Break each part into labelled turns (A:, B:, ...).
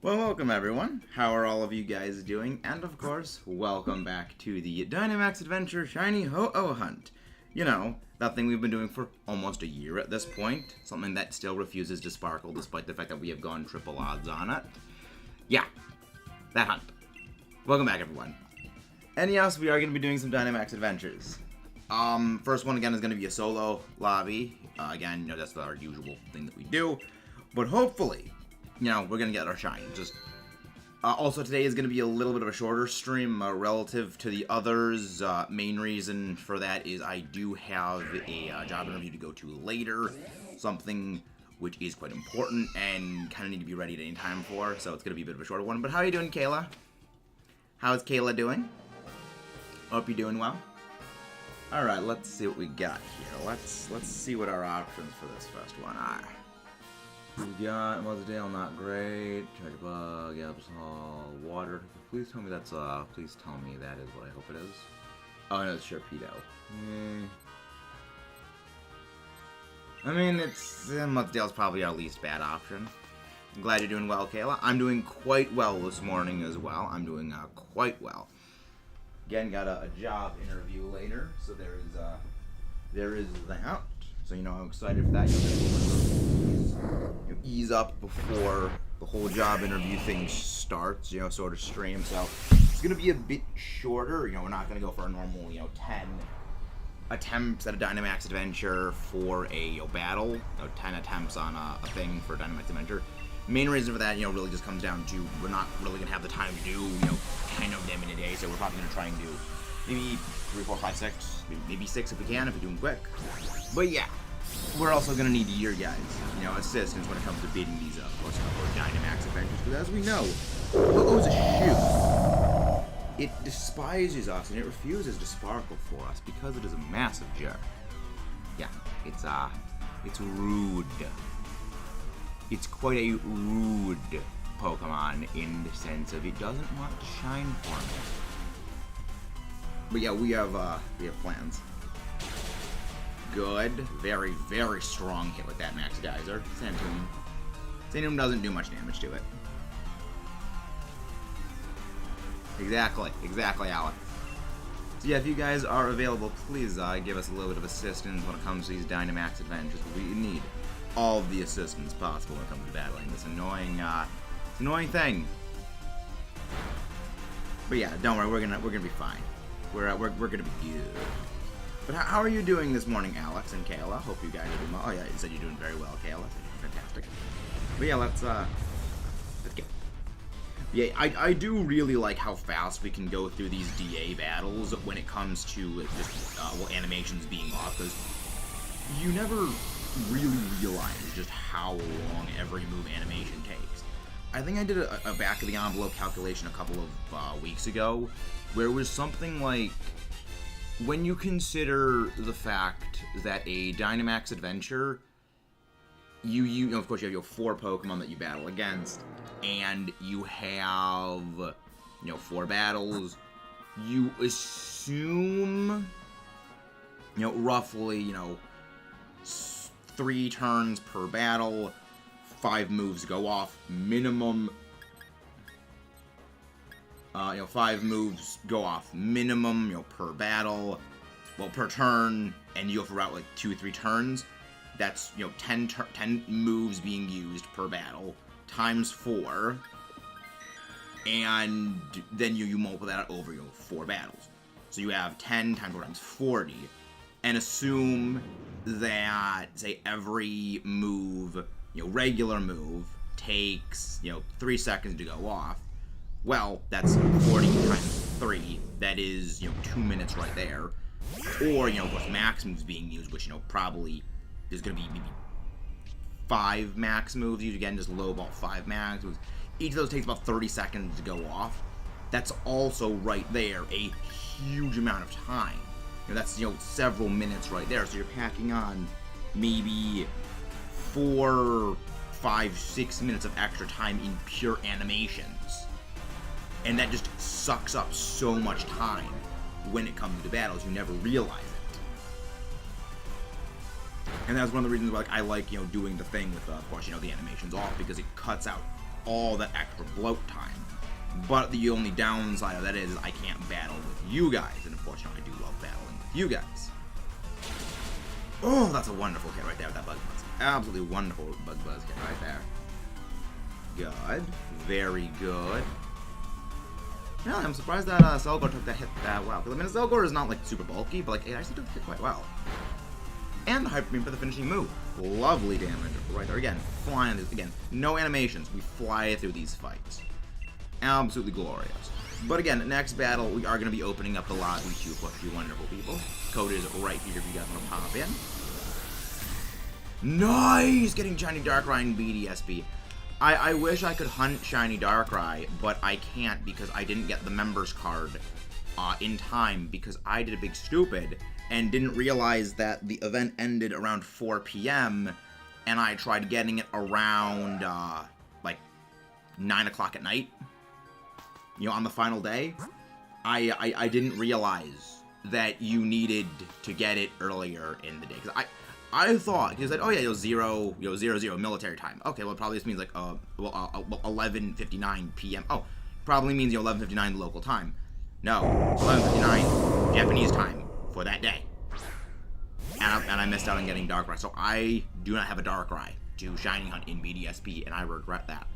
A: Well, welcome everyone. How are all of you guys doing? And of course, welcome back to the Dynamax Adventure Shiny Ho-Oh Hunt. You know, that thing we've been doing for almost a year at this point. Something that still refuses to sparkle despite the fact that we have gone triple odds on it. Yeah, that hunt. Welcome back everyone. And yes, we are going to be doing some Dynamax Adventures. First one again is going to be a solo lobby. Again, you know, that's our usual thing that we do. But hopefully, you know, we're going to get our shine. Also, today is going to be a little bit of a shorter stream relative to the others. Main reason for that is I do have a job interview to go to later. Something which is quite important and kind of need to be ready at any time for. So it's going to be a bit of a shorter one. But how are you doing, Kayla? How's Kayla doing? Hope you're doing well. Alright, let's see what we got here. Let's see what our options for this first one are. We got Muzzledale, not great. Chargebug, Absol, Water. Please tell me that's please tell me that is what I hope it is. Oh no, it's Sharpedo. I mean, it's Muzzledale's probably our least bad option. I'm glad you're doing well, Kayla. I'm doing quite well this morning as well. I'm doing quite well. Again, got a job interview later, so there is that. So, you know, I'm excited for that. You know, ease up before the whole job interview thing starts, you know, sort of stream. So it's going to be a bit shorter. You know, we're not going to go for a normal, you know, 10 attempts at a Dynamax Adventure for a battle. You know, 10 attempts on a thing for a Dynamax Adventure. Main reason for that, you know, really just comes down to we're not really going to have the time to do, you know, 10 of them in a day. So we're probably going to try and do maybe 3, 4, 5, 6, maybe 6 if we can, if we're doing quick. But yeah, we're also going to need your guys, you know, assistance when it comes to beating these up, or Dynamax Adventures. Because as we know, Ho-Oh's a shoe. It despises us and it refuses to sparkle for us because it is a massive jerk. Yeah, it's rude. It's quite a rude Pokemon in the sense of it doesn't want to shine for me. But yeah, we have plans. Good. Very, very strong hit with that Max Geyser. Sandtoon doesn't do much damage to it. Exactly, Alex. So yeah, if you guys are available, please give us a little bit of assistance when it comes to these Dynamax Adventures. We need all of the assistance possible when it comes to battling this annoying thing. But yeah, don't worry, we're gonna be fine. We're gonna be good. But how are you doing this morning, Alex and Kayla? Hope you guys are doing well. Oh yeah, you said you're doing very well, Kayla. Fantastic. But yeah, let's go. Yeah, I do really like how fast we can go through these DA battles when it comes to just animations being off, because you never really realize just how long every move animation takes. I think I did a back of the envelope calculation a couple of weeks ago where it was something like, when you consider the fact that a Dynamax Adventure, you know, of course you have your 4 Pokemon that you battle against, and you have, you know, 4 battles, you assume, you know, roughly, you know, 3 turns per battle, 5 moves go off, minimum. You know, 5 moves go off minimum, you know, per battle, well, per turn, and you go for about like 2 or 3 turns. That's, you know, 10 moves being used per battle times 4, and then you multiply that over, you know, 4 battles. So you have 10 times 4 times 40, and assume that, say, every move, you know, regular move takes, you know, 3 seconds to go off. Well, that's 40 times 3. That is, you know, 2 minutes right there. Or, you know, with max moves being used, which, you know, probably is going to be maybe 5 max moves. You again just lowball 5 max moves. Each of those takes about 30 seconds to go off. That's also right there a huge amount of time. You know, that's, you know, several minutes right there. So you're packing on maybe 4, 5, 6 minutes of extra time in pure animations. And that just sucks up so much time when it comes to battles. You never realize it. And that's one of the reasons why, like, I like, you know, doing the thing with, of course, you know, the animations off, because it cuts out all that extra bloat time. But the only downside of that is I can't battle with you guys, and of course, you know, I do love battling with you guys. Oh, that's a wonderful hit right there with that Bug Buzz. Absolutely wonderful Bug Buzz hit right there. Good. Very good. Yeah, I'm surprised that Selgor took that hit that well. Because, I mean, Selgor is not, like, super bulky, but, like, it actually took the hit quite well. And the Hyper Beam for the finishing move. Lovely damage right there. Again, flying through. Again, no animations. We fly through these fights. Absolutely glorious. But again, next battle, we are going to be opening up the lobby to, of course, you wonderful people. Code is right here if you guys want to pop in. Nice! Getting Shiny Darkrai and BDSP. I wish I could hunt Shiny Darkrai, but I can't because I didn't get the members card in time because I did a big stupid and didn't realize that the event ended around 4 p.m. and I tried getting it around, like, 9 o'clock at night. You know, on the final day. I didn't realize that you needed to get it earlier in the day. Because I thought, he said, oh yeah, 0, 0 military time. Okay, well, it probably just means like, 11:59 p.m. Oh, probably means, 11:59 local time. No, 11:59 Japanese time for that day. And I missed out on getting Darkrai. So I do not have a Darkrai to Shiny Hunt in BDSP, and I regret that.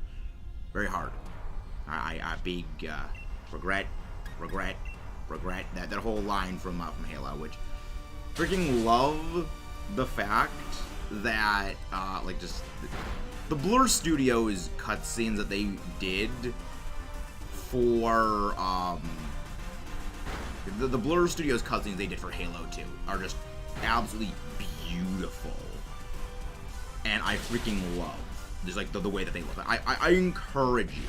A: Very hard. I big, regret, that whole line from Halo, which freaking love the fact that, like, just the Blur Studios cutscenes that they did for, the Blur Studios cutscenes they did for Halo 2 are just absolutely beautiful. And I freaking love just, like, the way that they look. I encourage you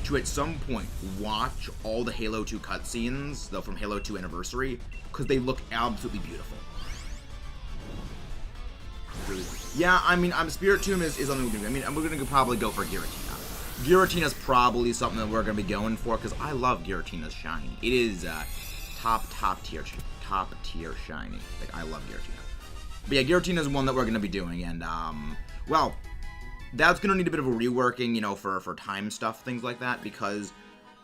A: to, at some point, watch all the Halo 2 cutscenes, though, from Halo 2 Anniversary, because they look absolutely beautiful. Yeah, I mean, Spiritomb is something we're going to do. I mean, we're going to probably go for Giratina. Giratina's probably something that we're going to be going for, because I love Giratina's shiny. It is top tier shiny. Like, I love Giratina. But yeah, Giratina's one that we're going to be doing, and, well, that's going to need a bit of a reworking, for time stuff, things like that, because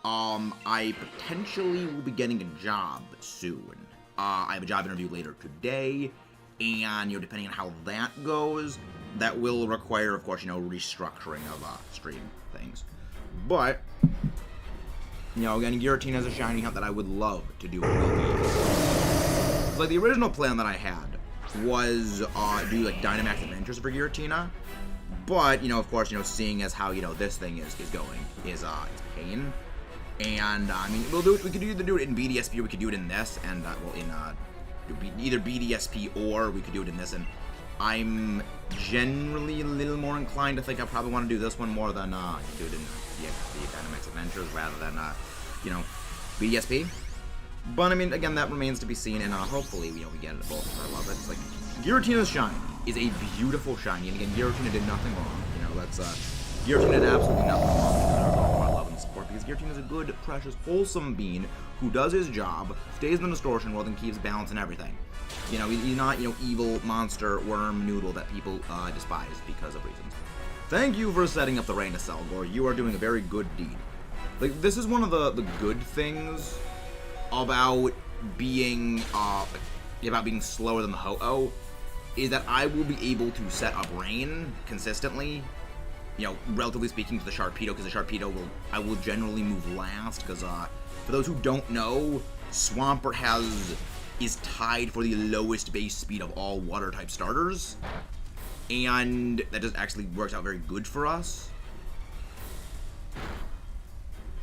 A: I potentially will be getting a job soon. I have a job interview later today, and, depending on how that goes, that will require, of course, restructuring of stream things. But, again, Giratina is a shiny hunt that I would love to do. Like, the original plan that I had was do, like, Dynamax Adventures for Giratina. But, of course, seeing as how, this thing is going is pain. And, I mean, we could either do it in BDSP or we could do it in this, and, well, in, either BDSP or we could do it in this, and I'm generally a little more inclined to think I probably want to do this one more than, do it in the Dynamax Adventures rather than, BDSP. But, I mean, again, that remains to be seen, and, hopefully, we get it both. I love it. It's like, Giratina's shiny is a beautiful shiny, and again, Giratina did nothing wrong. Giratina did absolutely nothing wrong. I love and support, because Giratina's a good, precious, wholesome being who does his job, stays in the distortion world, and keeps balance and everything. He's not, evil, monster, worm, noodle that people despise because of reasons. Thank you for setting up the rain to Selgor. You are doing a very good deed. Like, this is one of the good things about being slower than the Ho-Oh, is that I will be able to set up rain consistently, relatively speaking to the Sharpedo, because the Sharpedo I will generally move last, because, for those who don't know, Swampert is tied for the lowest base speed of all water-type starters, and that just actually works out very good for us.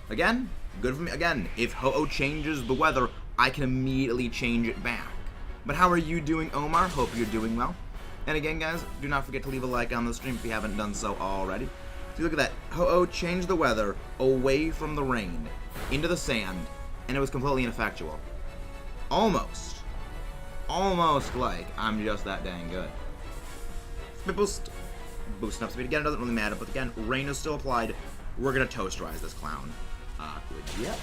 A: Again, good for me. Again, if Ho-Oh changes the weather, I can immediately change it back. But how are you doing, Omar? Hope you're doing well. And again, guys, do not forget to leave a like on the stream if you haven't done so already. So look at that. Ho-Oh changed the weather away from the rain into the sand, and it was completely ineffectual. Almost like I'm just that dang good. Boosting up speed. Again, it doesn't really matter, but again, rain is still applied. We're going to toasterize this clown. Yep.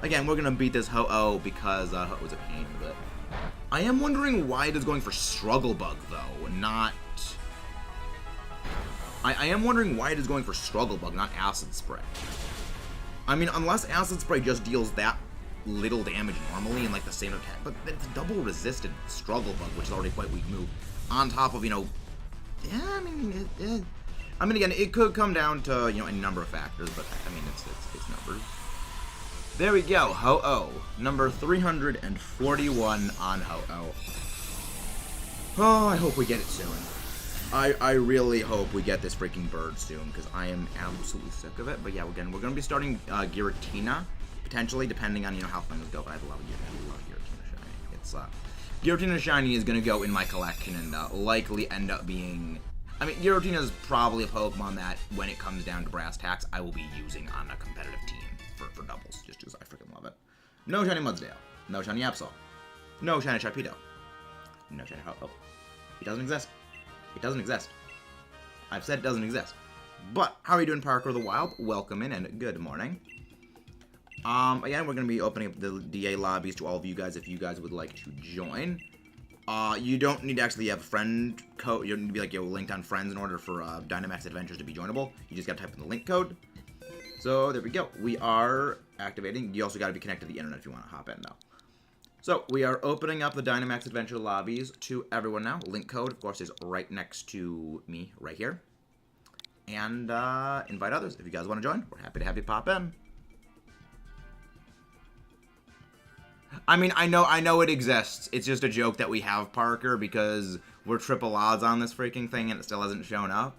A: Again, we're going to beat this Ho-Oh because Ho-Oh's a pain, but I am wondering why it is going for Struggle Bug, though, not I am wondering why it is going for Struggle Bug, not Acid Spray. I mean, unless Acid Spray just deals that little damage normally and like the same attack, but it's double resisted Struggle Bug, which is already quite weak move, on top of, you know, yeah, I mean, again, it could come down to, you know, a number of factors, but I mean, it's numbers. There we go, Ho-Oh, number 341 on Ho-Oh. Oh, I hope we get it soon. I really hope we get this freaking bird soon, because I am absolutely sick of it. But yeah, again, we're going to be starting Giratina, potentially, depending on, you know, how things go. But I love Giratina Shiny. It's, Giratina Shiny is going to go in my collection and likely end up being... I mean, Giratina is probably a Pokemon that, when it comes down to brass tacks, I will be using on a competitive team for doubles, just because I freaking love it. No Shiny Mudsdale. No Shiny Absol. No Shiny Sharpedo. No Shiny Ho-Oh. It doesn't exist. It doesn't exist. I've said it doesn't exist. But, how are you doing, Parker the Wild? Welcome in, and good morning. Again, we're going to be opening up the DA lobbies to all of you guys if you guys would like to join. You don't need to actually have a friend code. You don't need to be, like, linked on friends in order for Dynamax Adventures to be joinable. You just got to type in the link code. So, there we go. We are activating. You also got to be connected to the internet if you want to hop in, though. So, we are opening up the Dynamax Adventure lobbies to everyone now. Link code, of course, is right next to me, right here. And, invite others. If you guys want to join, we're happy to have you pop in. I mean, I know it exists. It's just a joke that we have, Parker, because we're triple odds on this freaking thing and it still hasn't shown up.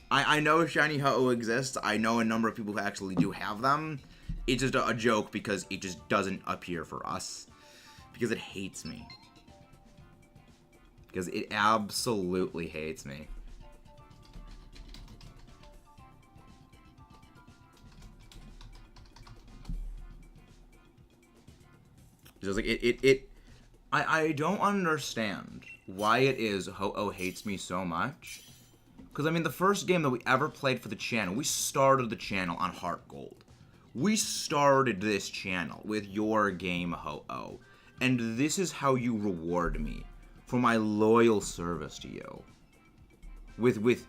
A: I know Shiny Ho-Oh exists. I know a number of people who actually do have them. It's just a joke because it just doesn't appear for us. Because it hates me. Because it absolutely hates me. Just like I don't understand why it is Ho-Oh hates me so much. Because, I mean, the first game that we ever played for the channel, we started the channel on Heart Gold. We started this channel with your game, Ho-Oh. And this is how you reward me for my loyal service to you. With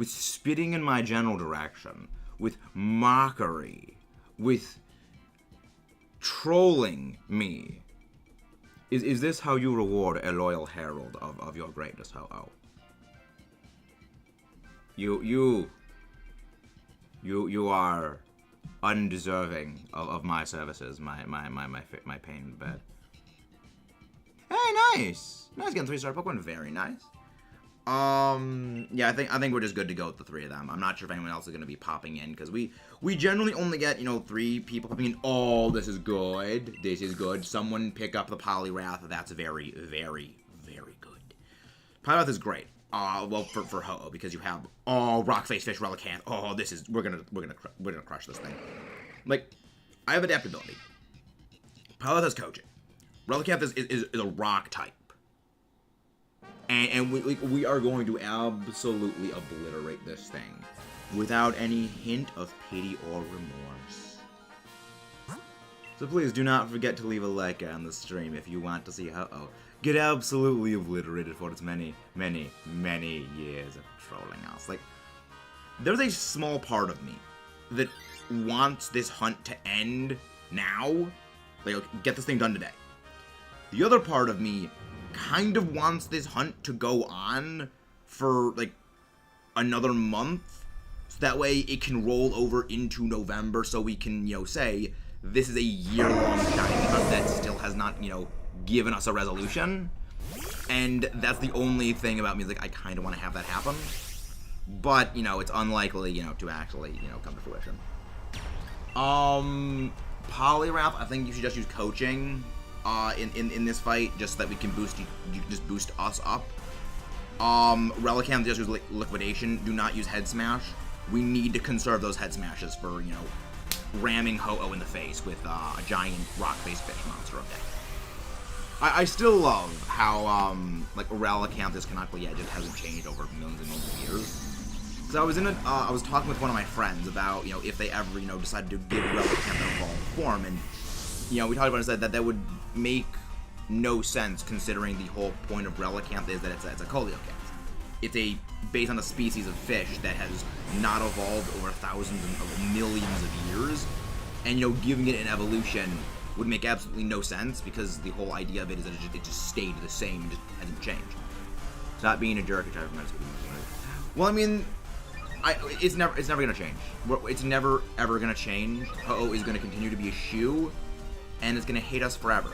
A: spitting in my general direction. With mockery. With trolling me. Is this how you reward a loyal herald of your greatness, Ho-Oh? You are undeserving of my services, my pain in bed. Hey, nice! Nice getting 3-star Pokemon, very nice. Yeah, I think we're just good to go with the 3 of them. I'm not sure if anyone else is gonna be popping in, because we generally only get, 3 people popping in. Oh, this is good. This is good. Someone pick up the Poliwrath. That's very, very, very good. Poliwrath is great. Well, for Ho-Oh, because you have Rock Face Fish, Relicanth. Oh, this is we're gonna crush this thing. Like, I have adaptability. Poliwrath has coaching. Relicanth is a rock type. And we are going to absolutely obliterate this thing without any hint of pity or remorse. So please do not forget to leave a like on the stream if you want to see Ho-Oh get absolutely obliterated for its many, many, many years of trolling us. Like, there's a small part of me that wants this hunt to end now. Like, get this thing done today. The other part of me kind of wants this hunt to go on for, like, another month. So that way it can roll over into November so we can, say, this is a year-long shiny hunt that still has not, given us a resolution. And that's the only thing about me, like, I kind of want to have that happen. But, it's unlikely, to actually, come to fruition. Poliwrath, I think you should just use coaching in this fight, just so that we can boost you can just boost us up. Relicanth, just use liquidation. Do not use head smash. We need to conserve those head smashes for, ramming Ho-Oh in the face with a giant rock-faced fish monster of death. I still love how, Relicanth, this Canonically, it just hasn't changed over millions and millions of years. So I was talking with one of my friends about, if they ever, decided to give Relicanth an evolved form, and, we talked about it and said that would make no sense, considering the whole point of Relicanth is that it's a Coleocanth. it's based on a species of fish that has not evolved over thousands of millions of years, and giving it an evolution would make absolutely no sense because the whole idea of it is that it just stayed the same, just hasn't changed. Stop being a jerk, which I've met. Well, I mean, it's never gonna change. It's never ever gonna change. Ho-Oh is gonna continue to be a shoe, and it's gonna hate us forever.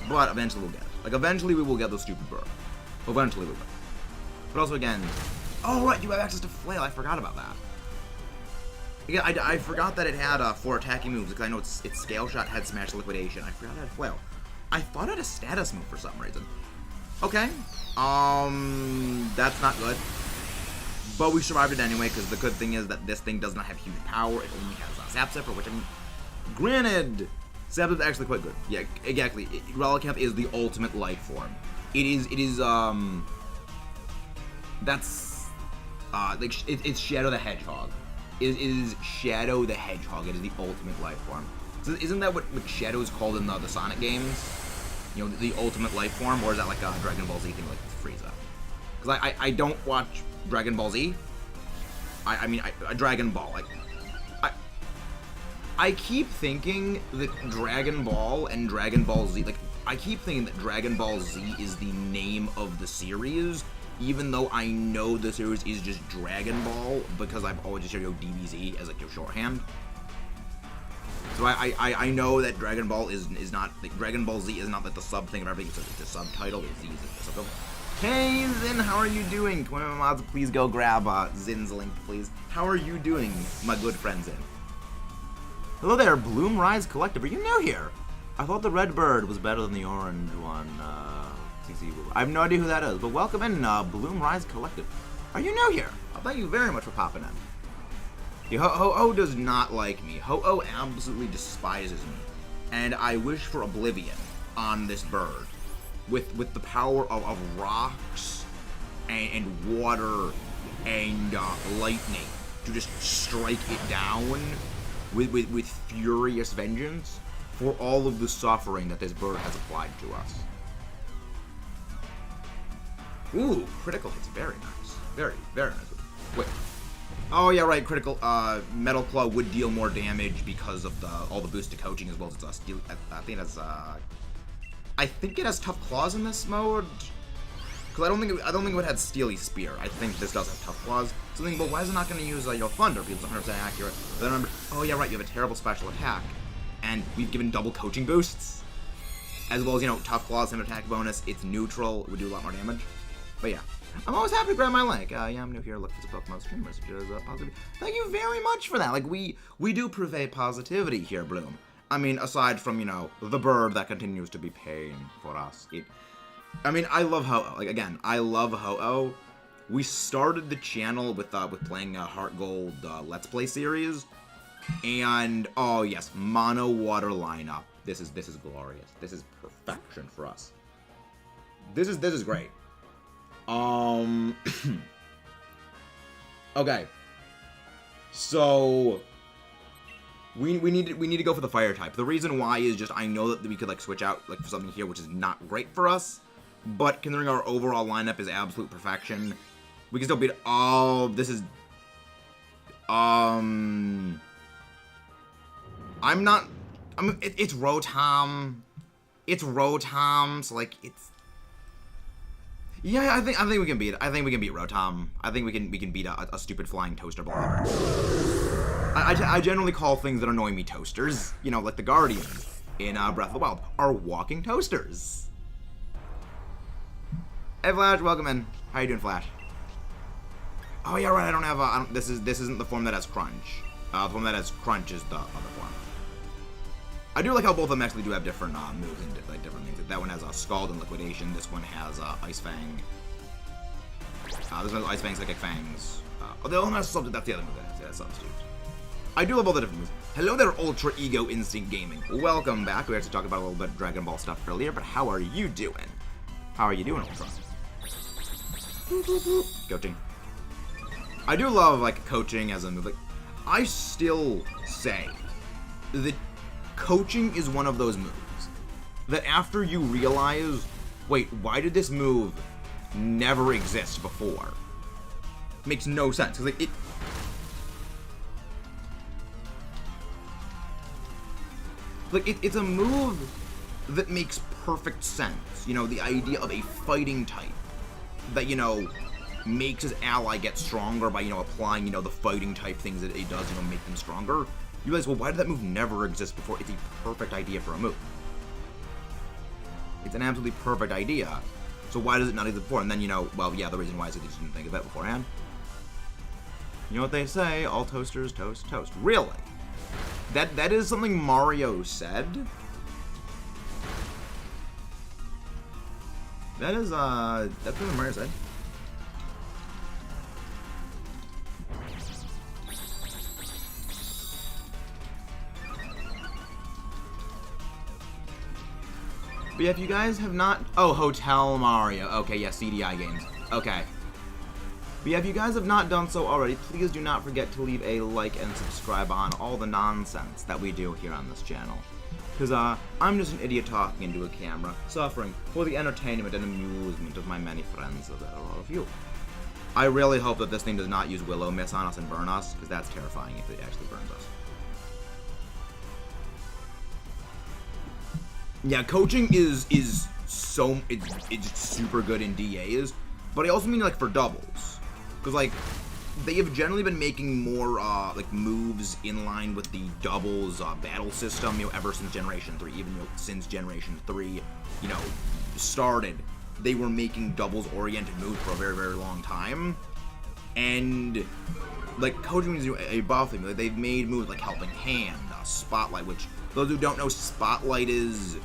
A: But eventually we'll get it. Like eventually we will get the stupid bird. Eventually we will. But also again, oh right, you have access to Flail. I forgot about that. Yeah, I forgot that it had 4 attacking moves because I know its Scale Shot had Smash Liquidation. I forgot it had Flail. I thought it had a status move for some reason. Okay, that's not good. But we survived it anyway because the good thing is that this thing does not have huge power. It only has Zap Zipper, which I mean, granted, Zap Zipper is actually quite good. Yeah, exactly. Relicanth is the ultimate life form. It's Shadow the Hedgehog. It is Shadow the Hedgehog. It is the ultimate life form. So isn't that what Shadow is called in the Sonic games? The ultimate life form, or is that like a Dragon Ball Z thing like Frieza? Because I don't watch Dragon Ball Z. I mean Dragon Ball. Like I keep thinking that Dragon Ball and Dragon Ball Z, like I keep thinking that Dragon Ball Z is the name of the series, even though I know the series is just Dragon Ball because I've always just heard DBZ as like your shorthand. So I know that Dragon Ball is not like Dragon Ball Z is not like the sub thing of everything. It's a subtitle. Z is the subtitle. Hey Zin, how are you doing? Come on, mods, please go grab Zin's link, please. How are you doing, my good friend Zin? Hello there, Bloom Rise Collective. Are you new here? I thought the red bird was better than the orange one. I have no idea who that is, but welcome in, Bloom Rise Collective. Are you new here? Thank you very much for popping in. Yeah, Ho-Oh does not like me. Ho-Oh absolutely despises me. And I wish for oblivion on this bird. With the power of rocks and water and lightning to just strike it down with furious vengeance for all of the suffering that this bird has applied to us. Ooh, critical hits, very nice. Very, very nice. Wait. Oh yeah, right, critical, Metal Claw would deal more damage because of all the boost to coaching as well as its steel, I think that's, I think it has Tough Claws in this mode. Because I don't think it would have Steely Spear. I think this does have Tough Claws. So I think, but why is it not going to use Thunder? Because it's 100% accurate. But then I remember, oh yeah, right, you have a terrible special attack, and we've given double coaching boosts, as well as Tough Claws and attack bonus. It's neutral. It would do a lot more damage. But yeah, I'm always happy to grab my link. Yeah, I'm new here. Look for the Pokemon streamers, which is positive. Thank you very much for that. Like we do purvey positivity here, Bloom. I mean, aside from, the bird that continues to be pain for us. I mean, I love Ho-Oh. Like, again, I love Ho-Oh. We started the channel with playing a Heart Gold Let's Play series. And, oh yes, mono water lineup. This is glorious. This is perfection for us. This is great. Okay. So we need to go for the fire type. The reason why is just I know that we could switch out for something here which is not great for us, but considering our overall lineup is absolute perfection, we can still beat. Oh, this is it's Rotom. It's Rotom, so it's. Yeah, I think we can beat it. I think we can beat Rotom. I think we can beat a stupid flying toaster ball. I generally call things that annoy me toasters. Like the Guardians in Breath of the Wild are walking toasters. Hey Flash, welcome in. How you doing, Flash? Oh yeah, right. I don't have this isn't the form that has Crunch. The form that has Crunch is the other form. I do like how both of them actually do have different moves and different things. That one has Scald and Liquidation. This one has Ice Fang. This one has Ice Fang, Psychic Fangs. The other one has Substitute. That's the other move that has Substitute. I do love all the different moves. Hello there, Ultra Ego Instinct Gaming. Welcome back. We actually talked about a little bit of Dragon Ball stuff earlier, but how are you doing? How are you doing, Ultra? Coaching. I do love coaching as a move. I still say that coaching is one of those moves that after you realize, wait, why did this move never exist before? makes no sense. Because, like, it's a move that makes perfect sense. You know, the idea of a fighting type that, you know, makes his ally get stronger by, you know, applying, you know, the fighting type things that it does, you know, make them stronger. You realize, well, why did that move never exist before? It's a perfect idea for a move. It's an absolutely perfect idea. So why does it not exist before? And then, you know, well, yeah, the reason why is that they just didn't think of that beforehand. You know what they say, all toasters toast toast. Really? That is something Mario said? That's what Mario said. But yeah, if you guys have not... Oh, Hotel Mario. Okay, yeah, CDI games. Okay. But yeah, if you guys have not done so already, please do not forget to leave a like and subscribe on all the nonsense that we do here on this channel. Because, I'm just an idiot talking into a camera, suffering for the entertainment and amusement of my many friends, of all of you. I really hope that this thing does not use Willow Miss on us and burn us, because that's terrifying if it actually burns us. Yeah, coaching is so it's super good in DAs, but I also mean like for doubles, because like they have generally been making more like moves in line with the doubles battle system, you know, ever since Generation 3, even, you know, since Generation 3, you know, started. They were making doubles oriented moves for a very, very long time, and like coaching is a buffing. Like, they've made moves like Helping Hand, Spotlight, which those who don't know, Spotlight is.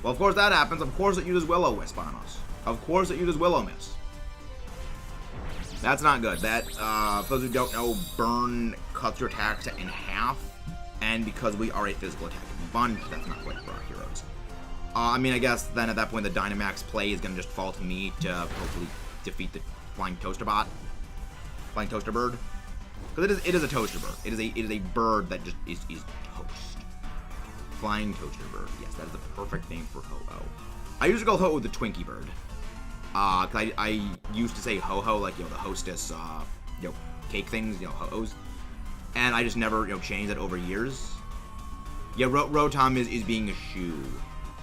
A: Well, of course that happens. Of course it uses Will-O-Wisp on us. Of course it uses Willow-Miss. That's not good. That, for those who don't know, Burn cuts your attacks in half, and because we are a physical attacking bunch, that's not great for our heroes. I mean, I guess then at that point the Dynamax play is going to just fall to me to hopefully defeat the Flying Toaster Bot. Flying Toaster Bird. Because it is a Toaster Bird. It is a bird that just is toast. Flying Toaster Bird. Yes, that is the perfect name for Ho-Oh. I used to call Ho-Oh the Twinkie Bird. Cause I used to say Ho-Ho, like, you know, the hostess, you know, cake things, you know, Ho-Ohs. And I just never, you know, changed that over years. Yeah, Rotom is being a shoe.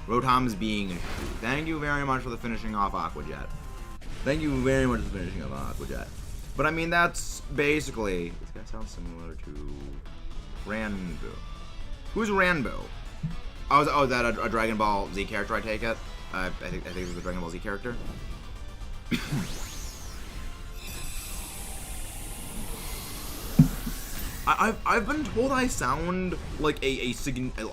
A: Rotom is being a shoe. Thank you very much for the finishing off Aqua Jet. Thank you very much for finishing off Aqua Jet. But I mean, that's basically... This guy sounds similar to Ranbu. Who's Ranbu? Oh, is that a Dragon Ball Z character, I take it? I think it's a Dragon Ball Z character. I've been told I sound like a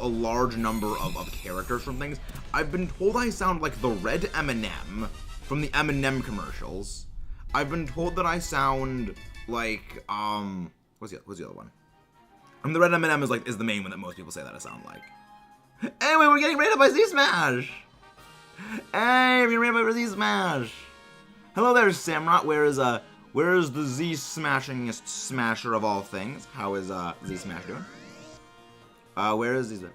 A: large number of characters from things. I've been told I sound like the Red M&M from the M&M commercials. I've been told that I sound like what's the other one? The Red M&M is the main one that most people say that I sound like. Anyway, we're getting raided by Z Smash. Hey, we're getting raided by Z Smash. Hello there, Samrot. Where is the Z smashingest smasher of all things? How is Z Smash doing? Where is Z?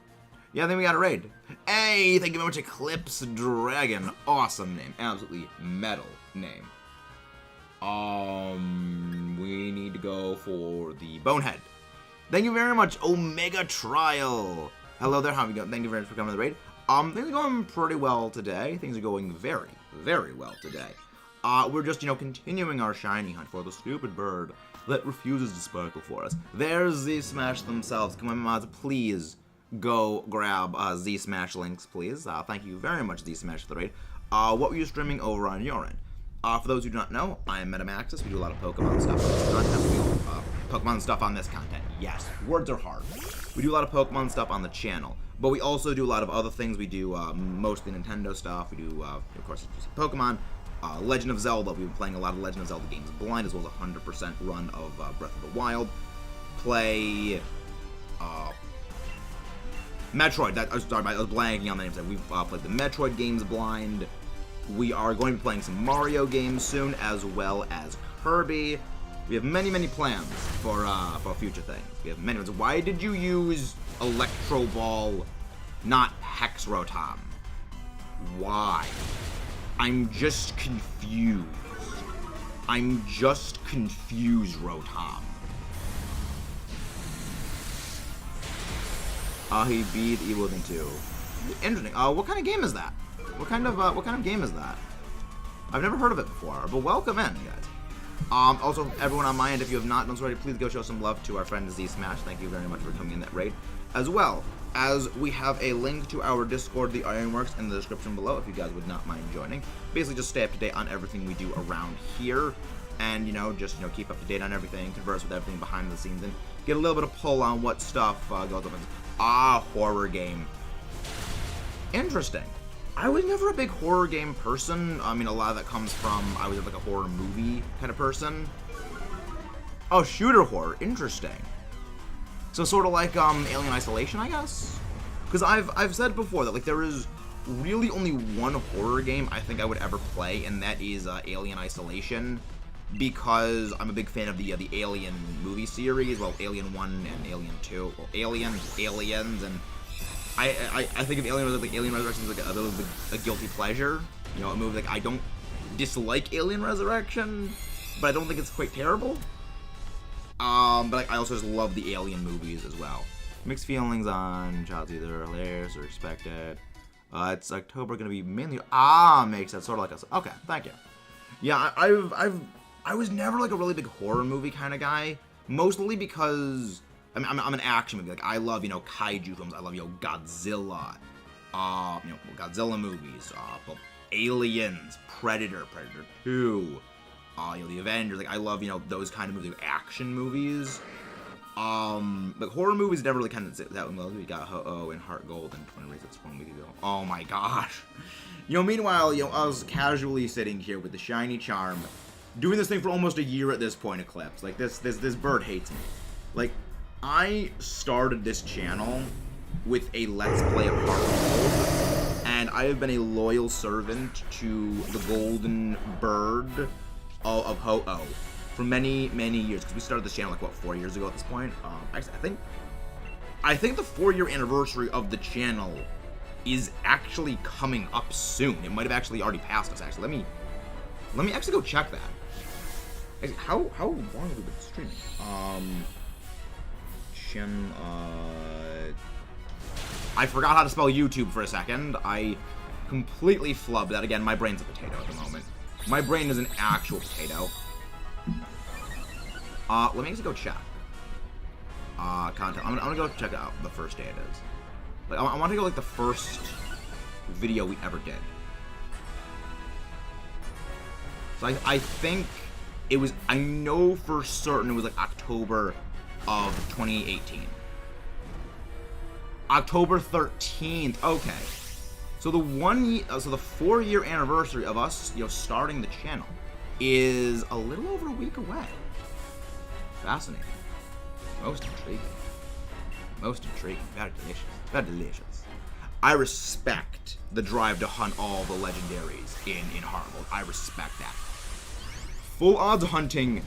A: Yeah, I think we got a raid. Hey, thank you very much, Eclipse Dragon. Awesome name, absolutely metal name. We need to go for the Bonehead. Thank you very much, Omega Trial. Hello there, how are you going? Thank you very much for coming to the raid. Things are going pretty well today. Things are going very, very well today. We're just, you know, continuing our shiny hunt for the stupid bird that refuses to sparkle for us. There's Z Smash themselves. Come on, mods, please go grab Z Smash links, please. Thank you very much, Z Smash, for the raid. What were you streaming over on your end? For those who do not know, I am Metamaxis. We do a lot of Pokemon stuff on this content. Pokemon stuff on this content. Yes, words are hard. We do a lot of Pokemon stuff on the channel, but we also do a lot of other things. We do mostly Nintendo stuff. We do, of course, Pokemon, Legend of Zelda. We've been playing a lot of Legend of Zelda games blind, as well as a 100% run of Breath of the Wild. Play Metroid. I was blanking on the names. We've played the Metroid games blind. We are going to be playing some Mario games soon, as well as Kirby. We have many, many plans for future things. We have many ones. Why did you use Electro Ball, not Hex Rotom? Why? I'm just confused. I'm just confused, Rotom. He beat Evolution 2. Interesting. What kind of game is that? What kind of game is that? I've never heard of it before, but welcome in, guys. Also, everyone on my end, if you have not done so already, please go show some love to our friend Z Smash. Thank you very much for coming in that raid. As well as we have a link to our Discord, the Ironworks, in the description below if you guys would not mind joining. Basically, just stay up to date on everything we do around here, and just keep up to date on everything, converse with everything behind the scenes, and get a little bit of pull on what stuff goes on. Horror game. Interesting. I was never a big horror game person. I mean, a lot of that comes from I was like a horror movie kind of person. Oh, shooter horror. Interesting. So sort of like Alien Isolation, I guess? Because I've said before that like there is really only one horror game I think I would ever play, and that is Alien Isolation, because I'm a big fan of the Alien movie series. Well, Alien 1 and Alien 2. Well, Aliens, and I think of Alien Resurrection as like a guilty pleasure. A movie like I don't dislike Alien Resurrection, but I don't think it's quite terrible. But like, I also just love the Alien movies as well. Mixed feelings on Child's either hilarious or expected. It's October, gonna be mainly makes that sort of like a okay. Thank you. Yeah, I was never like a really big horror movie kind of guy, mostly because I'm an action movie. Like I love kaiju films. I love Godzilla, Godzilla movies, Aliens, Predator 2, the Avengers. Like I love those kind of movies, like action movies. But horror movies never really kind of sit that well. We got Ho-Oh and Heart Gold and 20 Reasons 1 week ago. Oh my gosh. Meanwhile, I was casually sitting here with the shiny charm, doing this thing for almost a year at this point. Eclipse. Like this bird hates me. Like I started this channel with a Let's Play of Heart Gold, and I have been a loyal servant to the golden bird of Ho-Oh for many, many years, because we started this channel like, what, 4 years ago at this point? Actually, I think the 4-year anniversary of the channel is actually coming up soon. It might have actually already passed us, actually. Let me actually go check that. Actually, how long have we been streaming? I forgot how to spell YouTube for a second. I completely flubbed that. Again, my brain's a potato at the moment. My brain is an actual potato. Let me just go check. Content. I'm gonna go check out the first day it is. Like, I want to go like the first video we ever did. So I think it was. I know for certain it was like October of 2018. October 13th. Okay. So the 4-year anniversary of us, starting the channel is a little over a week away. Fascinating. Most intriguing. Very delicious. Very delicious. I respect the drive to hunt all the legendaries in Heartgold. I respect that. Full odds hunting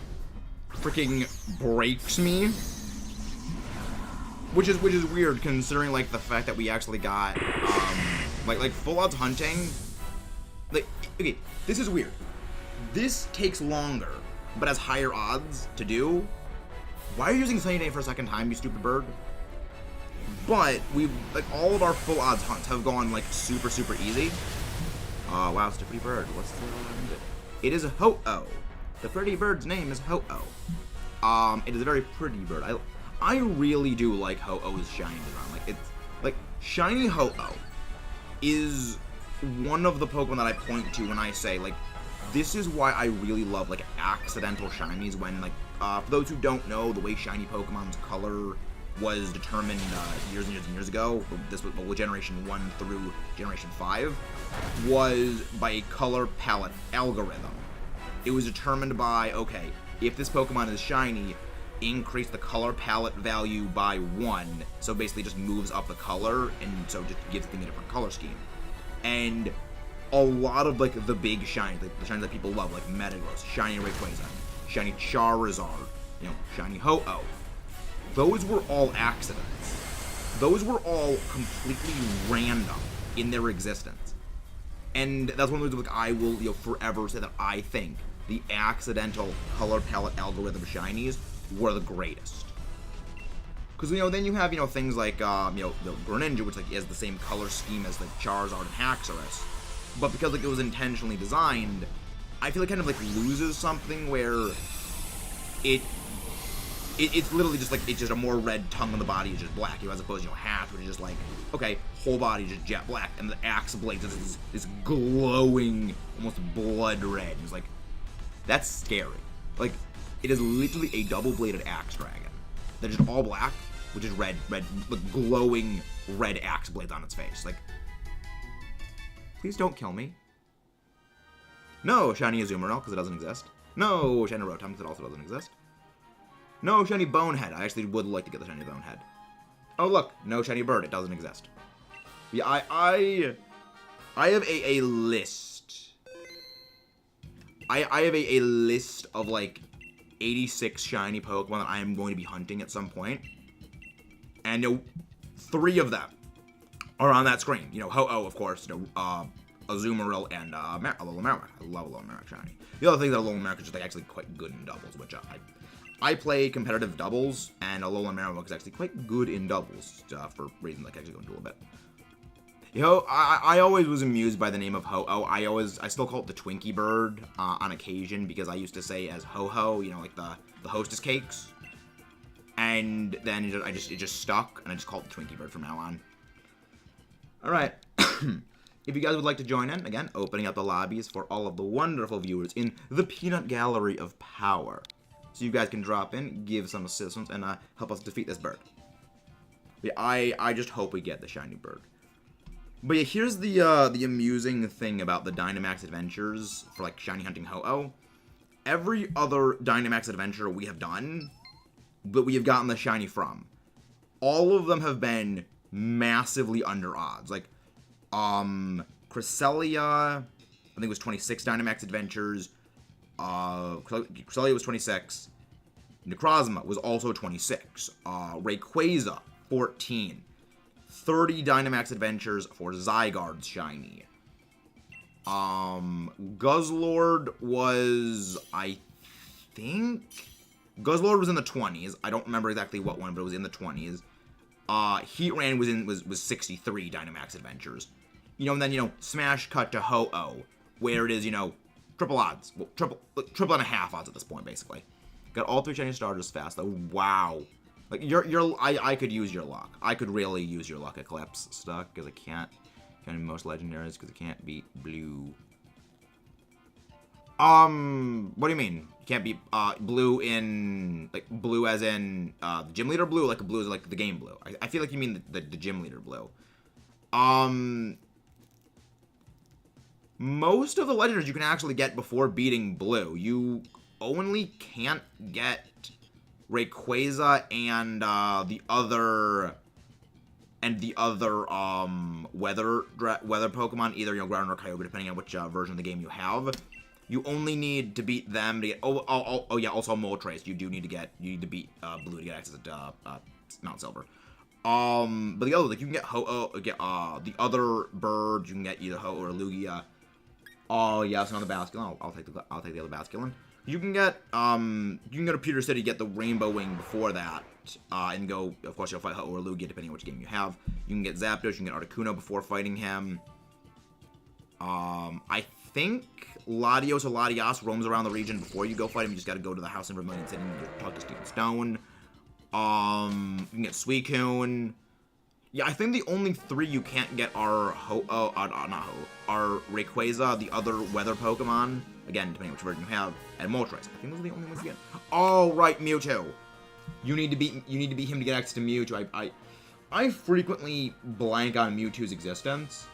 A: freaking breaks me. Which is weird, considering like the fact that we actually got like full odds hunting. Like, okay, this is weird. This takes longer, but has higher odds to do. Why are you using Sunny Day for a second time, you stupid bird? But we've like all of our full odds hunts have gone like super easy. Oh wow, it's a pretty bird. What's the name? It is a Ho-Oh. The pretty bird's name is Ho-Oh. It is a very pretty bird. I really do like Ho-Oh's shiny design. Like it's like shiny Ho-Oh is one of the Pokemon that I point to when I say like this is why I really love like accidental shinies. When like for those who don't know, the way shiny Pokemon's color was determined years and years ago, this was Generation 1 through Generation 5, was by a color palette algorithm. It was determined by, okay, if this Pokemon is shiny, increase the color palette value by 1, so basically just moves up the color, and so just gives the thing a different color scheme. And a lot of like the big shinies, like the shinies that people love, like Metagross, shiny Rayquaza, shiny Charizard, shiny Ho-Oh, those were all accidents. Those were all completely random in their existence. And that's one of those like I will forever say that I think the accidental color palette algorithm shinies were the greatest. Because, then you have, things like, the Greninja, which, is the same color scheme as, Charizard and Haxorus. But because, it was intentionally designed, I feel it kind of, loses something where it's literally just, it's just a more red tongue on the body is just black, as opposed to, Hatch, which is just, okay, whole body just jet black, and the axe blade is this glowing, almost blood red. It's that's scary. It is literally a double-bladed axe dragon. They're just all black, which is red, glowing red axe blades on its face. Please don't kill me. No, shiny Azumarill, because it doesn't exist. No, shiny Rotom, because it also doesn't exist. No, shiny Bonehead. I actually would like to get the shiny Bonehead. Oh, look, no shiny Bird. It doesn't exist. Yeah, I have a list. I have a list of, 86 shiny Pokemon that I am going to be hunting at some point. And, 3 of them are on that screen. Ho-Oh, of course, Azumarill, and Alolan Marowak. I love Alolan Marowak shiny. The other thing that Alolan Marowak is just, actually quite good in doubles, which I play competitive doubles, and Alolan Marowak is actually quite good in doubles, for reasons I can actually go into a little bit. I always was amused by the name of Ho-Oh. I still call it the Twinkie Bird on occasion, because I used to say as Ho-Ho, the Hostess cakes. And then it just stuck, and I just call it the Twinkie Bird from now on. Alright. If you guys would like to join in, again, opening up the lobbies for all of the wonderful viewers in the Peanut Gallery of Power. So you guys can drop in, give some assistance, and help us defeat this bird. Yeah, I just hope we get the shiny bird. But yeah, here's the amusing thing about the Dynamax adventures for, shiny hunting Ho-Oh. Every other Dynamax adventure we have done, that we have gotten the shiny from, all of them have been massively under odds. Cresselia, I think it was 26 Dynamax adventures. Cresselia was 26. Necrozma was also 26. Rayquaza, 14. 30 Dynamax adventures for Zygarde's shiny. Guzzlord was, I think... Guzzlord was in the 20s. I don't remember exactly what one, but it was in the 20s. Heatran was 63 Dynamax adventures. And then, smash cut to Ho-Oh, where it is, triple odds. Well, triple and a half odds at this point, basically. Got all 3 shiny starters fast, though. Wow. I could use your luck. I could really use your luck, Eclipse stuck, because I can't be most legendaries, because I can't beat blue. What do you mean? You can't beat, blue in, blue as in, the gym leader blue, blue as, the game blue? I feel like you mean the gym leader blue. Most of the legendaries you can actually get before beating blue. You only can't get Rayquaza and the other weather Pokemon, either Groudon or Kyogre, depending on which version of the game you have. You only need to beat them to get. Oh yeah, also Moltres. You need to beat blue to get access to Mount Silver. But the other, you can get the other birds. You can get either Ho-Oh or Lugia. Oh yeah, it's another Basculin. I'll take the other Basculin. You can get to Pewter City, get the Rainbow Wing before that, and go. Of course, you'll fight Ho-Oh or Lugia depending on which game you have. You can get Zapdos. You can get Articuno before fighting him. I think Latios or Latias roams around the region before you go fight him. You just got to go to the house in Vermilion City and talk to Stephen Stone. You can get Suicune. Yeah, I think the only 3 you can't get are are Rayquaza, the other weather Pokemon, again, depending on which version you have, and Moltres. I think those are the only ones you get. Oh, right, Mewtwo. You need to beat him to get access to Mewtwo. I frequently blank on Mewtwo's existence.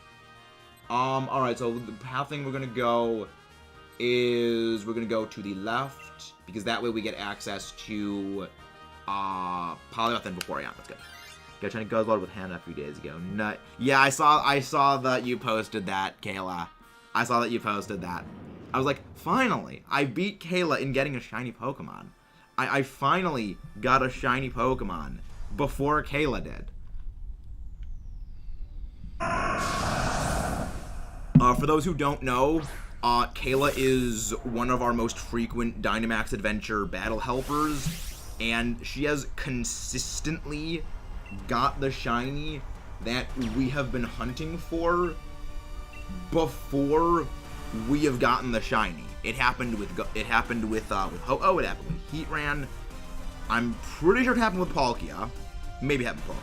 A: Alright, so the path thing we're gonna go is we're gonna go to the left, because that way we get access to Poliwrath and Vaporeon. That's good. Got trying to Guzzlord with Hannah a few days ago. Yeah, I saw that you posted that, Kayla. I saw that you posted that. I was like, finally, I beat Kayla in getting a shiny Pokemon. I finally got a shiny Pokemon before Kayla did. For those who don't know, Kayla is one of our most frequent Dynamax Adventure battle helpers, and she has consistently got the shiny that we have been hunting for before we have gotten the shiny. It happened with Ho-Oh, it happened with Heatran. I'm pretty sure it happened with Palkia. Maybe it happened with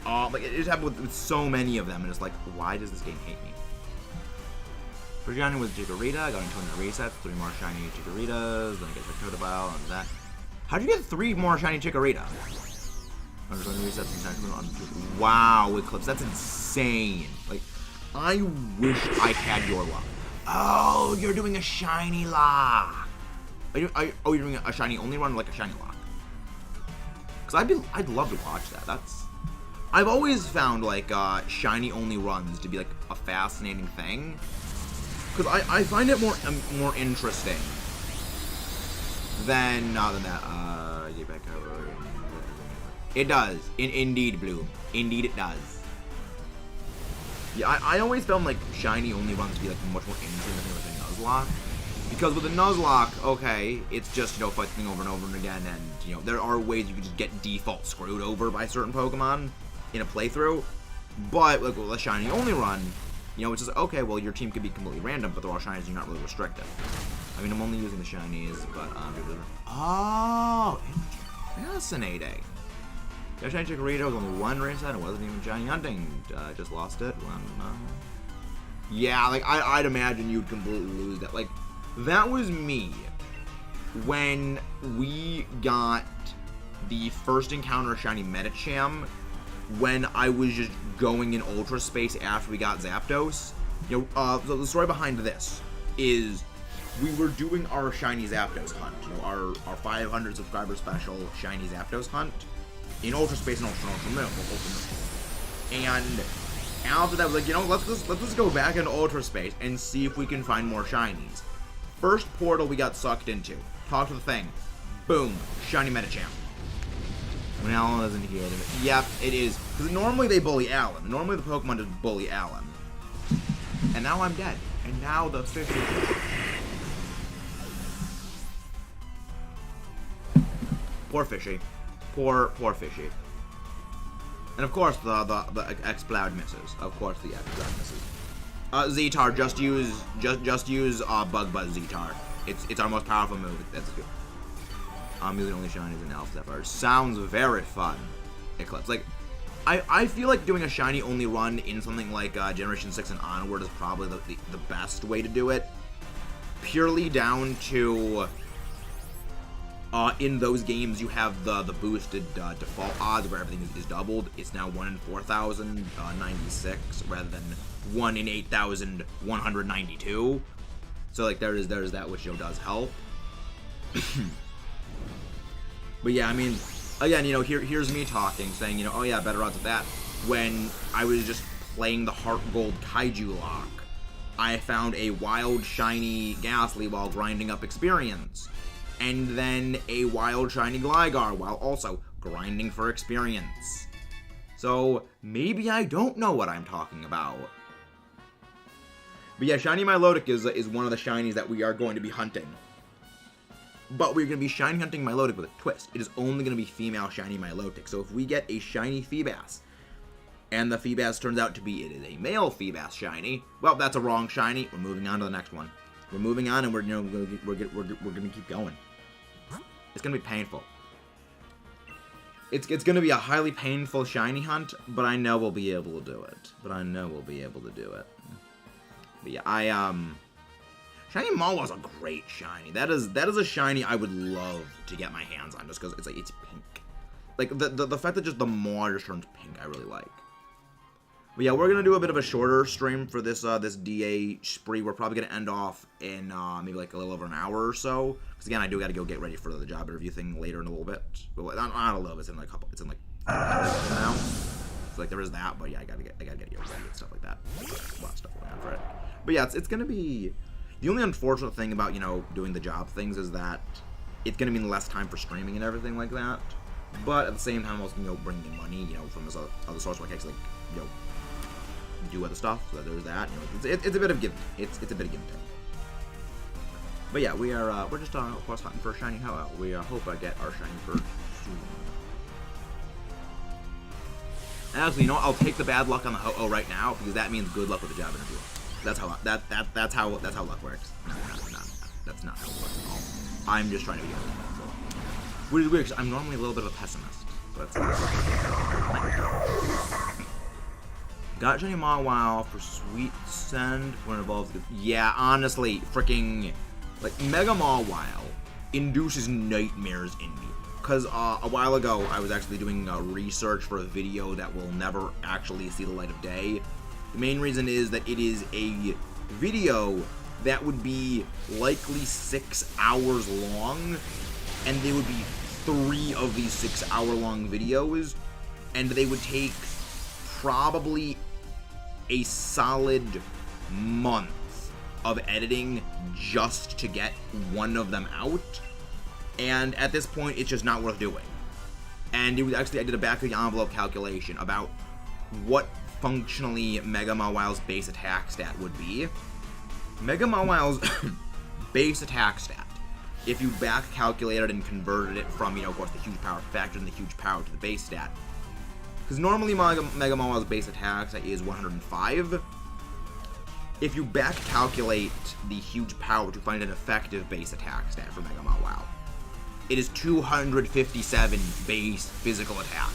A: Palkia. Like it happened with so many of them, and it's like, why does this game hate me? For shiny with Chikorita, I got into 200 resets, 3 more shiny Chikoritas, then I get the Totodile and that. How'd you get 3 more shiny Chikorita? 120 resets and wow, Eclipse, that's insane. Like, I wish I had your luck. Oh, you're doing a shiny lock. Oh, you're doing a shiny only run, like a shiny lock. Cause I'd love to watch that. I've always found like shiny only runs to be like a fascinating thing. Cause I find it more interesting than that. Get back over. It does. Indeed, Bloom. Indeed, it does. Yeah, I always found like shiny only runs to be like much more interesting than with a Nuzlocke. Because with a Nuzlocke, okay, it's just, you know, fighting over and over and again, and, you know, there are ways you can just get default screwed over by certain Pokemon in a playthrough. But like with a shiny only run, you know, it's just, okay, well, your team could be completely random, but they're all shinies, you're not really restricted. I mean, I'm only using the shinies, but, oh, fascinating. Yeah, shiny Chikorita was only 1 race set, it wasn't even shiny hunting, just lost it. Yeah, like, I'd imagine you'd completely lose that. Like, that was me when we got the first encounter of shiny Medicham, when I was just going in Ultra Space after we got Zapdos. You know, the story behind this is we were doing our shiny Zapdos hunt, you know, our 500 subscriber special shiny Zapdos hunt in Ultra Space and Ultra Mill. And after that, like, you know, let's just go back into Ultra Space and see if we can find more shinies. First portal we got sucked into. Talk to the thing. Boom. Shiny Medicham. When Alan isn't here. Yep, it is. Because normally they bully Alan. Normally the Pokemon just bully Alan. And now I'm dead. And now the fish is... Poor Fishy. Poor Fishy. And of course the X-Cloud misses. Of course the X-Cloud misses. Zetar, just use Bug Buzz Zetar. It's our most powerful move. That's good. I'm using only shinies and Alpha Zephyr. Sounds very fun. Eclipse. Like, I feel like doing a shiny only run in something like Generation 6 and onward is probably the best way to do it. Purely down to in those games you have the boosted default odds where everything is doubled. It's now 1 in 4,096 rather than 1 in 8,192. So like there's that, which, you know, does help. But yeah, I mean, again, you know, here's me talking, saying, you know, oh yeah, better odds of that. When I was just playing the Heart Gold Kaiju lock, I found a wild shiny Ghastly while grinding up experience. And then a wild shiny Gligar while also grinding for experience. So maybe I don't know what I'm talking about. But yeah, shiny Milotic is one of the shinies that we are going to be hunting. But we're going to be shiny hunting Milotic with a twist. It is only going to be female shiny Milotic. So if we get a shiny Feebas, and the Feebas turns out to be it is a male Feebas shiny, well, that's a wrong shiny. We're moving on to the next one. We're moving on, and we're going to keep going. It's going to be painful. It's going to be a highly painful shiny hunt, but I know we'll be able to do it. But yeah, shiny Maul was a great shiny. That is a shiny I would love to get my hands on, just because it's pink. Like the fact that just the Maul just turns pink, I really like. But yeah, we're gonna do a bit of a shorter stream for this this DA spree. We're probably gonna end off in maybe like a little over an hour or so. Because again, I do gotta go get ready for the job interview thing later in a little bit. Well, not a little bit. It's in like a couple. It's in like now. So like there is that, but yeah, I gotta get you ready and stuff like that. A lot of stuff going on for it. But yeah, it's gonna be. The only unfortunate thing about, you know, doing the job things is that it's gonna mean less time for streaming and everything like that. But at the same time, I'm also gonna bring in money, you know, from this other source where I can actually, like, you know, do other stuff. So there's that. You know, it's a bit of give. It's a bit of give and take. But yeah, we're just of course hunting for a shiny Ho-Oh. We hope I get our shiny bird soon. Actually, you know what? I'll take the bad luck on the Ho-Oh right now because that means good luck with the job interview. That's how that's how luck works. No, that's not how it works at all. I'm just trying to be honest. Which is weird because I'm normally a little bit of a pessimist. But got shiny Mawile for Sweet Send when it evolves. Yeah, honestly, freaking like Mega Mawile induces nightmares in me. Because a while ago, I was actually doing research for a video that will never actually see the light of day. The main reason is that it is a video that would be likely 6 hours long, and they would be 3 of these 6-hour-long videos, and they would take probably a solid month of editing just to get one of them out. And at this point, it's just not worth doing. And it was actually, I did a back-of-the-envelope calculation about what functionally Mega Mawile's base attack stat would be. Mega Mawile's base attack stat, if you back-calculated and converted it from, you know, of course, the huge power, factored in the huge power to the base stat. Because normally Mega Mawile's base attack stat is 105. If you back-calculate the huge power to find an effective base attack stat for Mega Mawile, it is 257 base physical attack.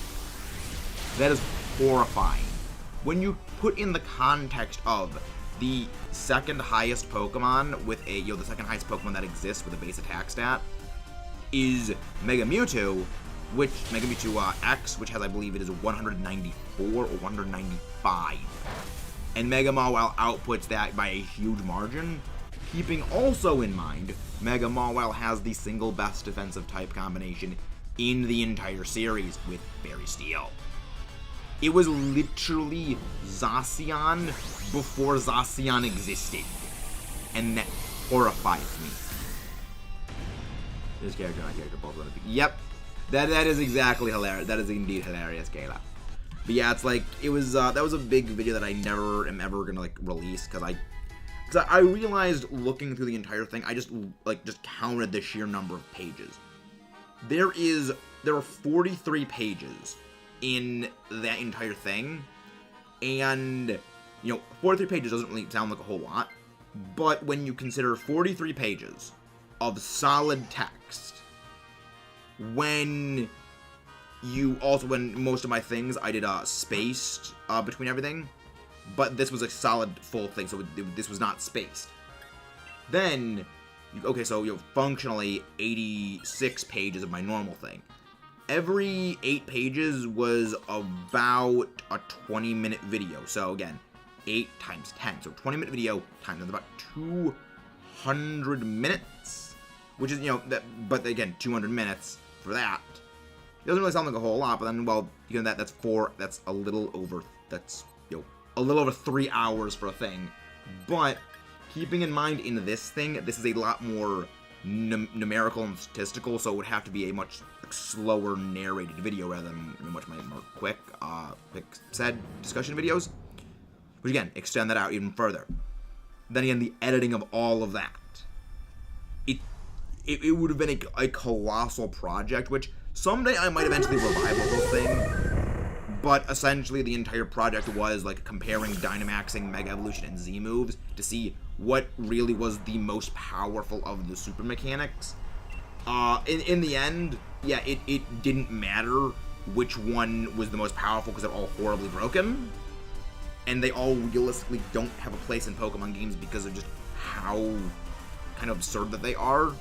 A: That is horrifying. When you put in the context of the second highest Pokemon with a, the second highest Pokemon that exists with a base attack stat is Mega Mewtwo, which Mega Mewtwo X, which has, I believe, it is 194 or 195, and Mega Mawile outputs that by a huge margin. Keeping also in mind, Mega Mawile has the single best defensive type combination in the entire series with Fairy Steel. It was literally Zacian before Zacian existed, and that horrifies me. This character and that character both want to be. Yep, that is exactly hilarious. That is indeed hilarious, Kayla. But yeah, it's like it was. That was a big video that I never am ever gonna like release because I realized looking through the entire thing, I just counted the sheer number of pages. There are 43 pages in that entire thing, and 43 pages doesn't really sound like a whole lot, but when you consider 43 pages of solid text, when most of my things I did spaced between everything, but this was a solid full thing, so this was not spaced. Then, okay, so functionally 86 pages of my normal thing. Every 8 pages was about a 20-minute video. So again, 8 times 10, so 20-minute video times about 200 minutes, which is but again, 200 minutes for that. It doesn't really sound like a whole lot, but then that's a little over a little over 3 hours for a thing. But keeping in mind in this thing, this is a lot more numerical and statistical, so it would have to be a much slower narrated video rather than much more quick said discussion videos, which again extend that out even further. Then again, the editing of all of that, it would have been a colossal project, which someday I might eventually revive the whole thing. But essentially, the entire project was like comparing Dynamaxing, Mega Evolution, and Z moves to see what really was the most powerful of the super mechanics. In the end, yeah, it didn't matter which one was the most powerful because they're all horribly broken, and they all realistically don't have a place in Pokemon games because of just how kind of absurd that they are.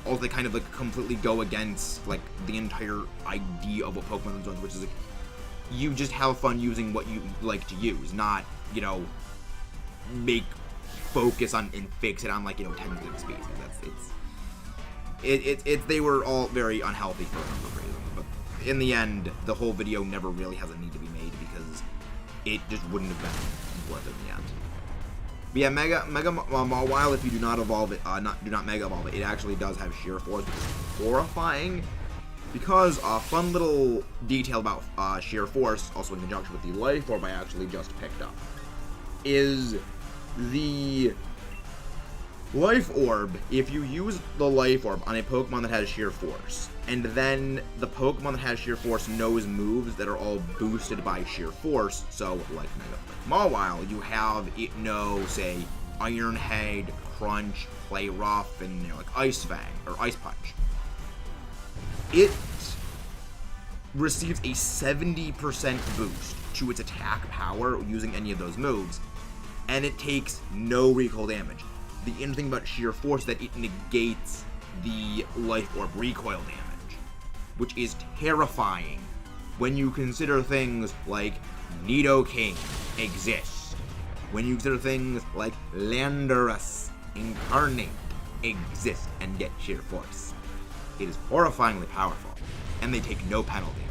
A: Also, they kind of like completely go against like the entire idea of what Pokemon is doing, which is like, you just have fun using what you like to use, not, make focus on and fix it on like, 10 different species. They were all very unhealthy for a number of reasons, but in the end, the whole video never really has a need to be made because it just wouldn't have been worth it in the end. But yeah, Mega Mawile, if you do not evolve it, do not Mega Evolve it, it actually does have Sheer Force, which is horrifying. Because a fun little detail about Sheer Force, also in conjunction with the Life Orb I actually just picked up, is Life Orb, if you use the Life Orb on a Pokemon that has Sheer Force, and then the Pokemon that has Sheer Force knows moves that are all boosted by Sheer Force, so like Mawile, you have it know, say, Iron Head, Crunch, Play Rough, and like Ice Fang, or Ice Punch. It receives a 70% boost to its attack power using any of those moves, and it takes no recoil damage. The interesting thing about Sheer Force is that it negates the Life Orb recoil damage, which is terrifying when you consider things like Nidoking exist, when you consider things like Landorus Incarnate exist and get Sheer Force. It is horrifyingly powerful, and they take no penalty.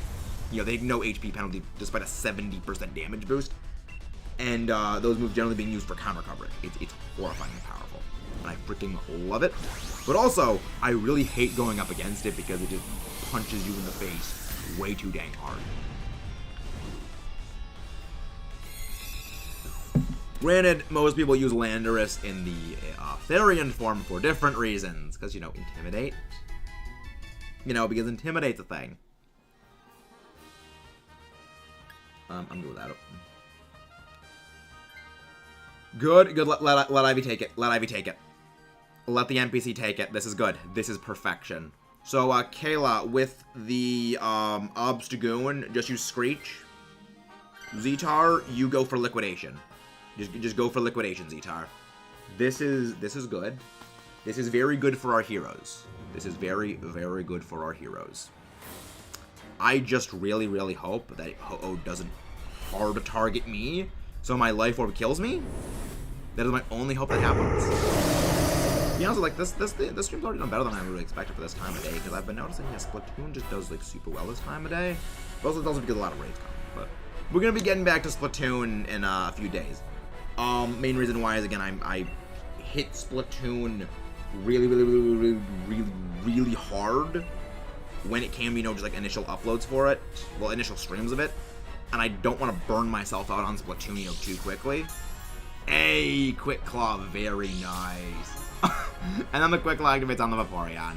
A: You know, they take no HP penalty despite a 70% damage boost, and those moves generally being used for counter coverage. It's horrifyingly powerful, and I freaking love it. But also, I really hate going up against it because it just punches you in the face way too dang hard. Granted, most people use Landorus in the Therian form for different reasons, because, you know, Intimidate. You know, because Intimidate's a thing. I'm good without it. Good. Let Ivy take it. Let Ivy take it. Let the NPC take it. This is good. This is perfection. So, Kayla, with the Obstagoon, just use Screech. Zetar, you go for Liquidation. Just go for Liquidation, Zetar. This is good. This is very good for our heroes. This is very, very good for our heroes. I just really, really hope that Ho-Oh doesn't hard target me, so my Life Orb kills me. That is my only hope that happens. To be honest, like this stream's already done better than I really expected for this time of day, because I've been noticing that Splatoon just does like super well this time of day. But also because a lot of raids come. But we're gonna be getting back to Splatoon in a few days. Main reason why is, again, I hit Splatoon really hard when it came, you know, just like initial uploads for it, well, initial streams of it, and I don't want to burn myself out on Splatoon, you know, too quickly. Hey, Quick Claw, very nice. And then the Quick Claw activates on the Vaporeon.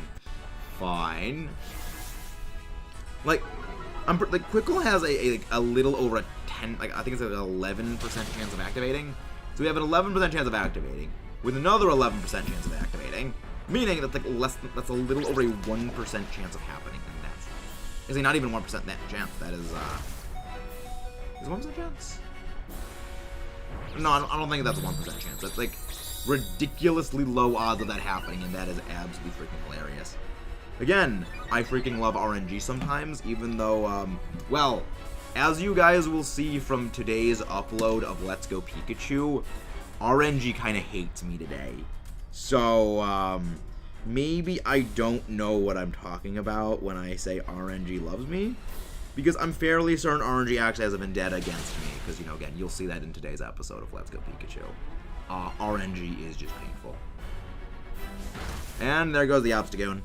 A: Fine. Like, Quick Claw has a little over a 10, like I think it's an 11% chance of activating. So we have an 11% chance of activating, with another 11% chance of activating, meaning that's like that's a little over a 1% chance of happening, and that's actually not even 1% that chance. That is 1% chance? No, I don't think that's a 1% chance. That's like ridiculously low odds of that happening, and that is absolutely freaking hilarious. Again, I freaking love RNG sometimes, even though, well, as you guys will see from today's upload of Let's Go Pikachu, RNG kind of hates me today. So, maybe I don't know what I'm talking about when I say RNG loves me, because I'm fairly certain RNG actually has a vendetta against me, because, you know, again, you'll see that in today's episode of Let's Go Pikachu. RNG is just painful. And there goes the Obstagoon.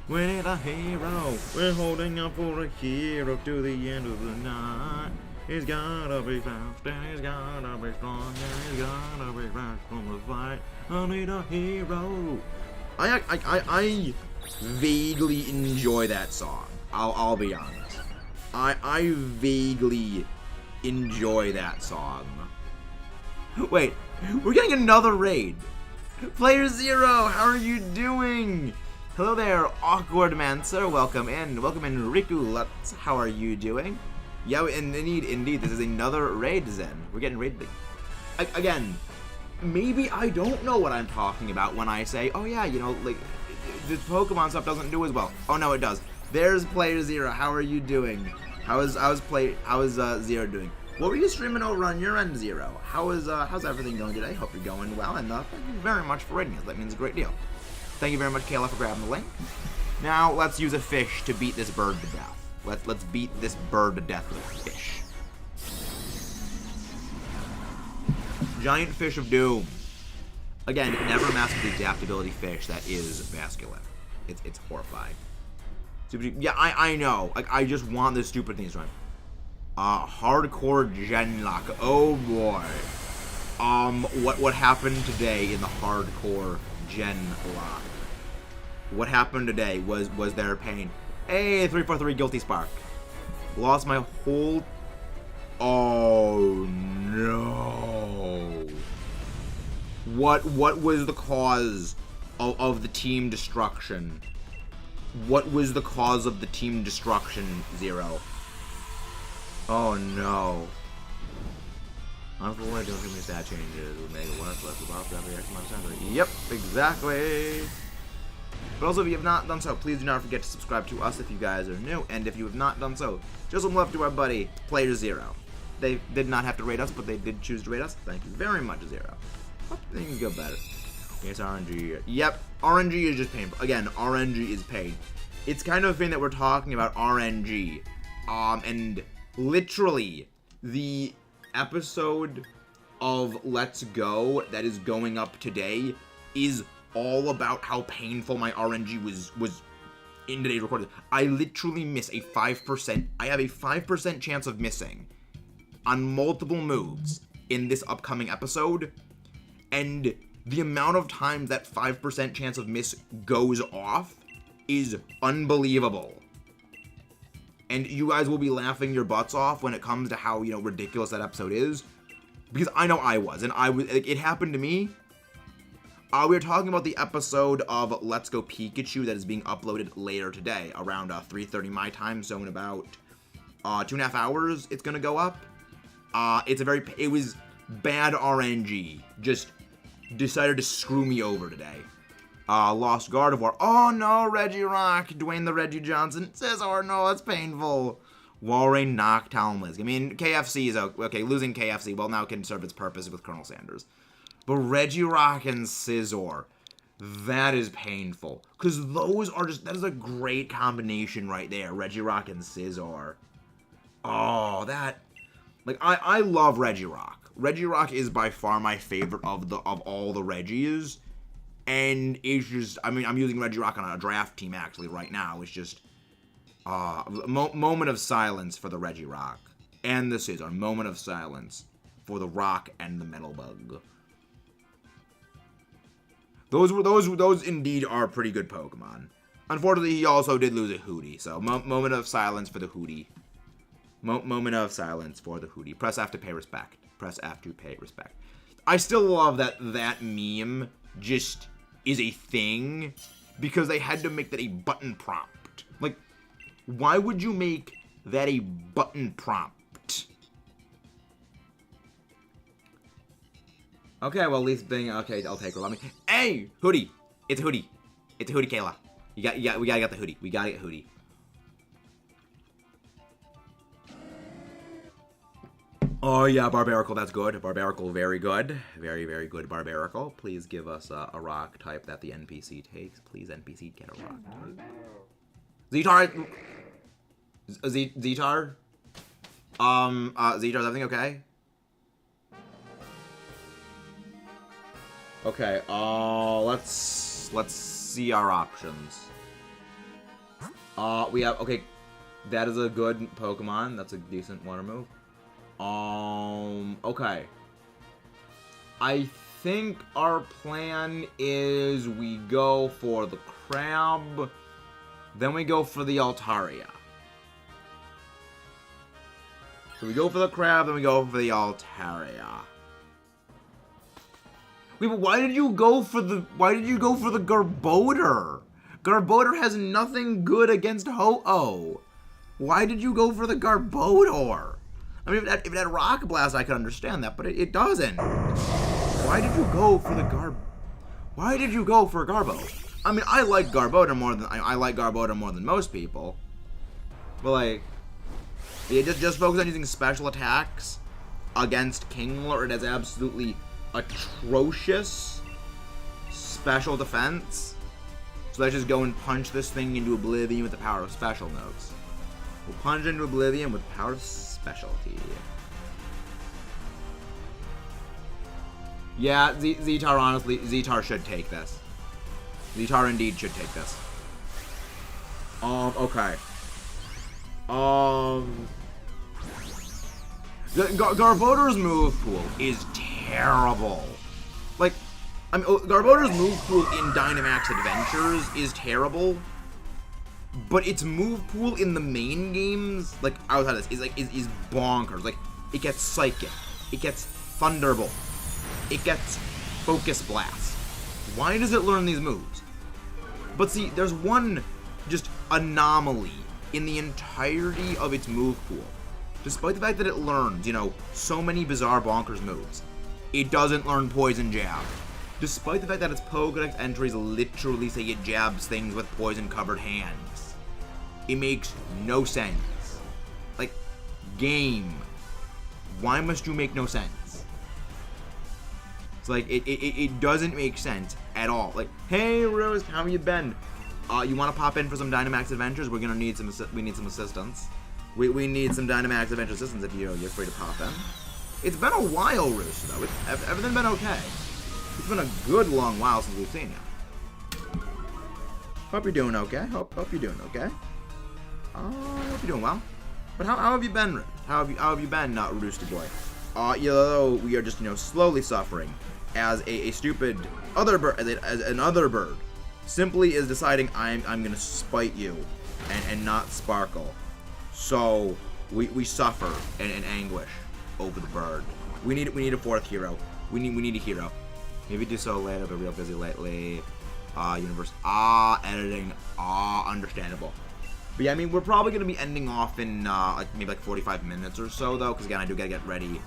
A: We need a hero. We're holding up for a hero to the end of the night. He's gotta be fast and he's gotta be strong and he's gotta be fast from the fight. I need a hero. I vaguely enjoy that song. I'll be honest. I vaguely enjoy that song. Wait, we're getting another raid. Player Zero, how are you doing? Hello there, Awkward Mancer. Welcome in. Welcome in, Riku Lutz. How are you doing? Yeah, indeed, this is another raid, Zen. We're getting raided. Again, maybe I don't know what I'm talking about when I say, oh yeah, you know, like, the Pokemon stuff doesn't do as well. Oh no, it does. There's Player Zero. How are you doing? How is Zero doing? What were you streaming over on your end, Zero? How's everything going today? Hope you're going well, and thank you very much for raiding us. That means a great deal. Thank you very much, Kayla, for grabbing the link. Now, let's use a fish to beat this bird to death. Let's beat this bird to death with a fish. Giant Fish of Doom. Again, never master the adaptability fish that is vascular. It's horrifying. Yeah, I know. Like, I just want this stupid thing to run. Hardcore Genlock. Oh boy. What happened today in the hardcore Gen Lock. What happened today was there pain. Hey, 343 Guilty Spark. Lost my whole... Oh, no. What was the cause of the team destruction? What was the cause of the team destruction, Zero? Oh, no. Unfortunately, don't give me stat changes. Will make it worse, less above every X amount of time. Yep, exactly. But also, if you have not done so, please do not forget to subscribe to us if you guys are new. And if you have not done so, just some love to our buddy, Player Zero. They did not have to rate us, but they did choose to rate us. Thank you very much, Zero. Hope things go better. Yes, RNG. Yep, RNG is just painful. Again, RNG is pain. It's kind of a thing that we're talking about RNG. And literally, the episode of Let's Go that is going up today is all about how painful my RNG was in today's recording. I literally miss a 5%. I have a 5% chance of missing on multiple moves in this upcoming episode. And the amount of times that 5% chance of miss goes off is unbelievable. And you guys will be laughing your butts off when it comes to how, ridiculous that episode is. Because I know I was. And it happened to me. We were talking about the episode of Let's Go Pikachu that is being uploaded later today, around 3:30 my time, so in about 2.5 hours it's gonna go up. It was bad RNG, just decided to screw me over today. Lost Gardevoir. Oh no, Regirock, Dwayne the Reggie Johnson says, oh no, that's painful. Walrein Noctown Liz. I mean, KFC is okay. Losing KFC, well, now can serve its purpose with Colonel Sanders. But Regirock and Scizor, that is painful. Because that is a great combination right there. Regirock and Scizor. Oh, I love Regirock. Regirock is by far my favorite of all the Reggies. And it's just, I'm using Regirock on a draft team actually right now. It's just, moment of silence for the Regirock. And the Scizor. Moment of silence for the Rock and the Metal Bug. Those indeed are pretty good Pokemon. Unfortunately, he also did lose a Hootie, so moment of silence for the Hootie. Moment of silence for the Hootie. Press F to pay respect. Press F to pay respect. I still love that meme just is a thing because they had to make that a button prompt. Like, why would you make that a button prompt? Okay, well, at least being okay, I'll take her. Let me. Hey, Hootie! It's a Hootie. It's a Hootie, Kayla. We gotta get the Hootie. We gotta get Hootie. Oh yeah, Barbaracle, that's good. Barbaracle, very good. Very, very good, Barbaracle. Please give us a rock type that the NPC takes. Please, NPC, get a rock type. Zetar! Zetar? Zetar, is everything okay? Okay, let's see our options. We have, okay, that is a good Pokemon. That's a decent water move. Okay. I think our plan is we go for the Crab, then we go for the Altaria. So we go for the Crab, then we go for the Altaria. Wait, but why did you go for the Garbodor? Garbodor has nothing good against Ho-Oh. Why did you go for the Garbodor? I mean, if it had Rock Blast, I could understand that, but it doesn't. Why did you go for Why did you go for Garbo? I mean, I like Garbodor more than most people. But like, yeah, just focus on using special attacks against Kingler. It has absolutely atrocious special defense. So let's just go and punch this thing into oblivion with the power of special notes. We'll plunge into oblivion with the power of specialty. Yeah, Zetar, honestly, Zetar should take this. Zetar indeed should take this. Okay. Garbodor's move pool is terrible. Like, I mean, Garbodor's move pool in Dynamax Adventures is terrible, but its move pool in the main games, like outside of this, is bonkers. Like, it gets Psychic, it gets Thunderbolt, it gets Focus Blast. Why does it learn these moves? But see, there's one just anomaly in the entirety of its move pool. Despite the fact that it learns, you know, so many bizarre bonkers moves, it doesn't learn Poison Jab. Despite the fact that its Pokédex entries literally say it jabs things with poison-covered hands. It makes no sense. Like, game. Why must you make no sense? It's like, it doesn't make sense at all. Like, hey Rose, how have you been? You want to pop in for some Dynamax Adventures? We're gonna need we need some assistance. We need some Dynamax Adventure assistance if you're free to pop in. It's been a while, Rooster, though. Everything been okay. It's been a good long while since we've seen you. Hope you're doing okay. Hope you're doing okay. Hope you're doing well. But how have you been, Rooster? How have you been, Rooster Boy? You know, we are just, you know, slowly suffering as a stupid other bird, as another bird simply is deciding I'm gonna spite you and not Sparkle. So we suffer in anguish over the bird. We need a fourth hero. We need a hero. Maybe do so later, but real busy lately. Universe. Editing. Understandable. But yeah, I mean, we're probably gonna be ending off in maybe 45 minutes or so though, because again, I do gotta get ready.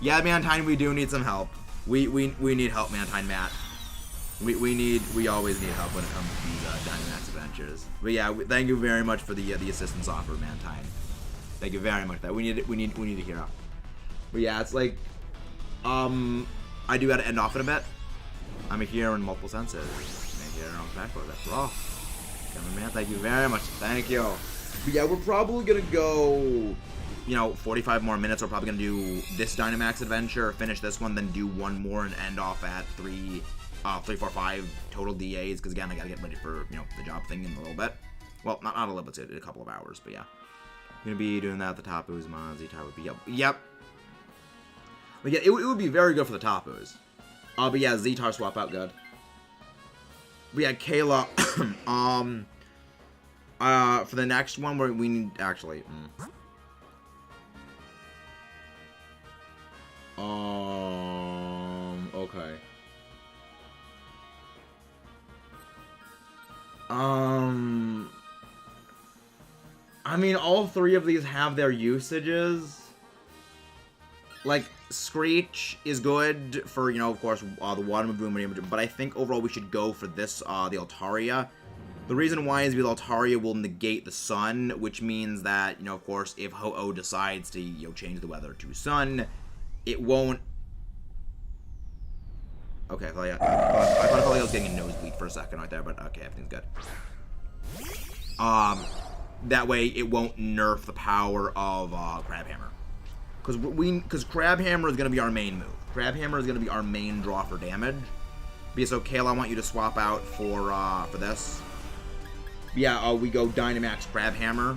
A: Yeah, Mantine, we do need some help. We need help, Mantine Matt. We always need help when it comes to these Dynamax Adventures. But yeah, thank you very much for the assistance offer, Mantine. Thank you very much. We need a hero. But yeah, it's like, I do gotta end off in a bit. I'm a hero in multiple senses. I'm a hero on back for that. Oh, man, thank you very much. Thank you. But yeah, we're probably gonna go, you know, 45 more minutes. We're probably gonna do this Dynamax Adventure, finish this one, then do one more and end off at 3, 4, 5 total DAs. Because again, I gotta get ready for, you know, the job thing in a little bit. Well, not a little bit, a couple of hours. But yeah, I'm gonna be doing that at the top. Uzman, Z-Tar would be yep. But yeah, it would be very good for the Tapus. But yeah, Z-Tar swap out good. But yeah, Kayla, for the next one, we need, actually, okay. I mean, all three of these have their usages. Like, Screech is good for, you know, of course, the water move, but I think overall we should go for this, the Altaria. The reason why is because Altaria will negate the sun, which means that, you know, of course, if Ho-Oh decides to, you know, change the weather to sun, it won't... Okay, I thought I was getting a nosebleed for a second right there, but okay, everything's good. That way it won't nerf the power of, Crabhammer. Because Crabhammer is going to be our main move. Crabhammer is going to be our main draw for damage. But so, Kayla, I want you to swap out for this. Yeah, we go Dynamax Crabhammer.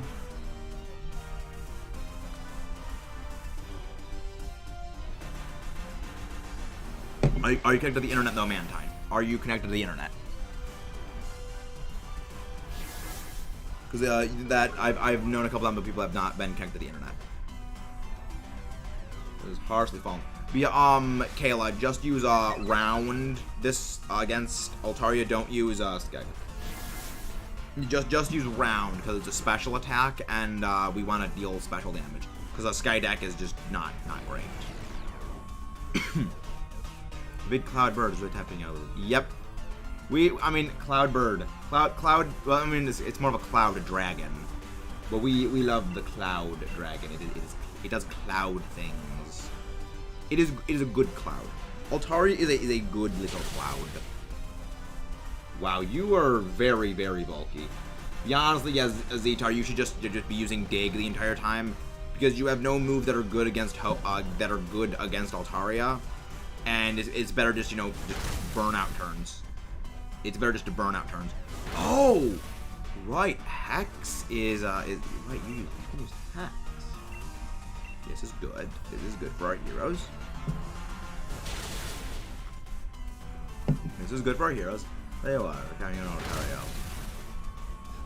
A: Are you connected to the internet, though, Mantine? Are you connected to the internet? Because that I've known a couple of people have not been connected to the internet. It was harshly fallen. But yeah, Kayla, just use round this against Altaria. Don't use Sky. Just use round because it's a special attack, and we want to deal special damage because Sky Deck is just not great. Big Cloudbird is really tapping out. Yep. I mean, Cloudbird. Cloud, well, I mean, it's more of a Cloud Dragon. But we love the Cloud Dragon. It does cloud things. It is a good cloud. Altaria is a good little cloud. Wow, you are very, very bulky. Yeah, honestly, yeah, Z-Tar, you should just be using Dig the entire time. Because you have no move that are good against Altaria. And it's better just, you know, just burn out turns. It's better just to burn out turns. Oh! Right, Hex is right, you can use Hex. This is good. This is good for our heroes. This is good for our heroes. They are shiny Altaria.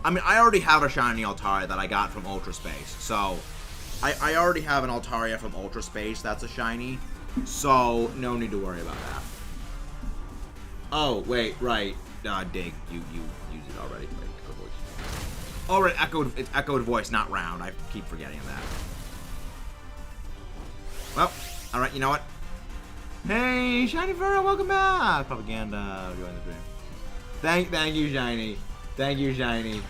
A: I mean, I already have a shiny Altaria that I got from Ultra Space, so I already have an Altaria from Ultra Space that's a shiny, so no need to worry about that. Oh wait, right, Dig, you used it already. Wait, Echo Voice. Oh right, it's echoed voice, not round. I keep forgetting that. Well, all right, you know what? Hey, Shiny Furrow, welcome back! Propaganda, join the stream. Thank you, Shiny. Thank you, Shiny.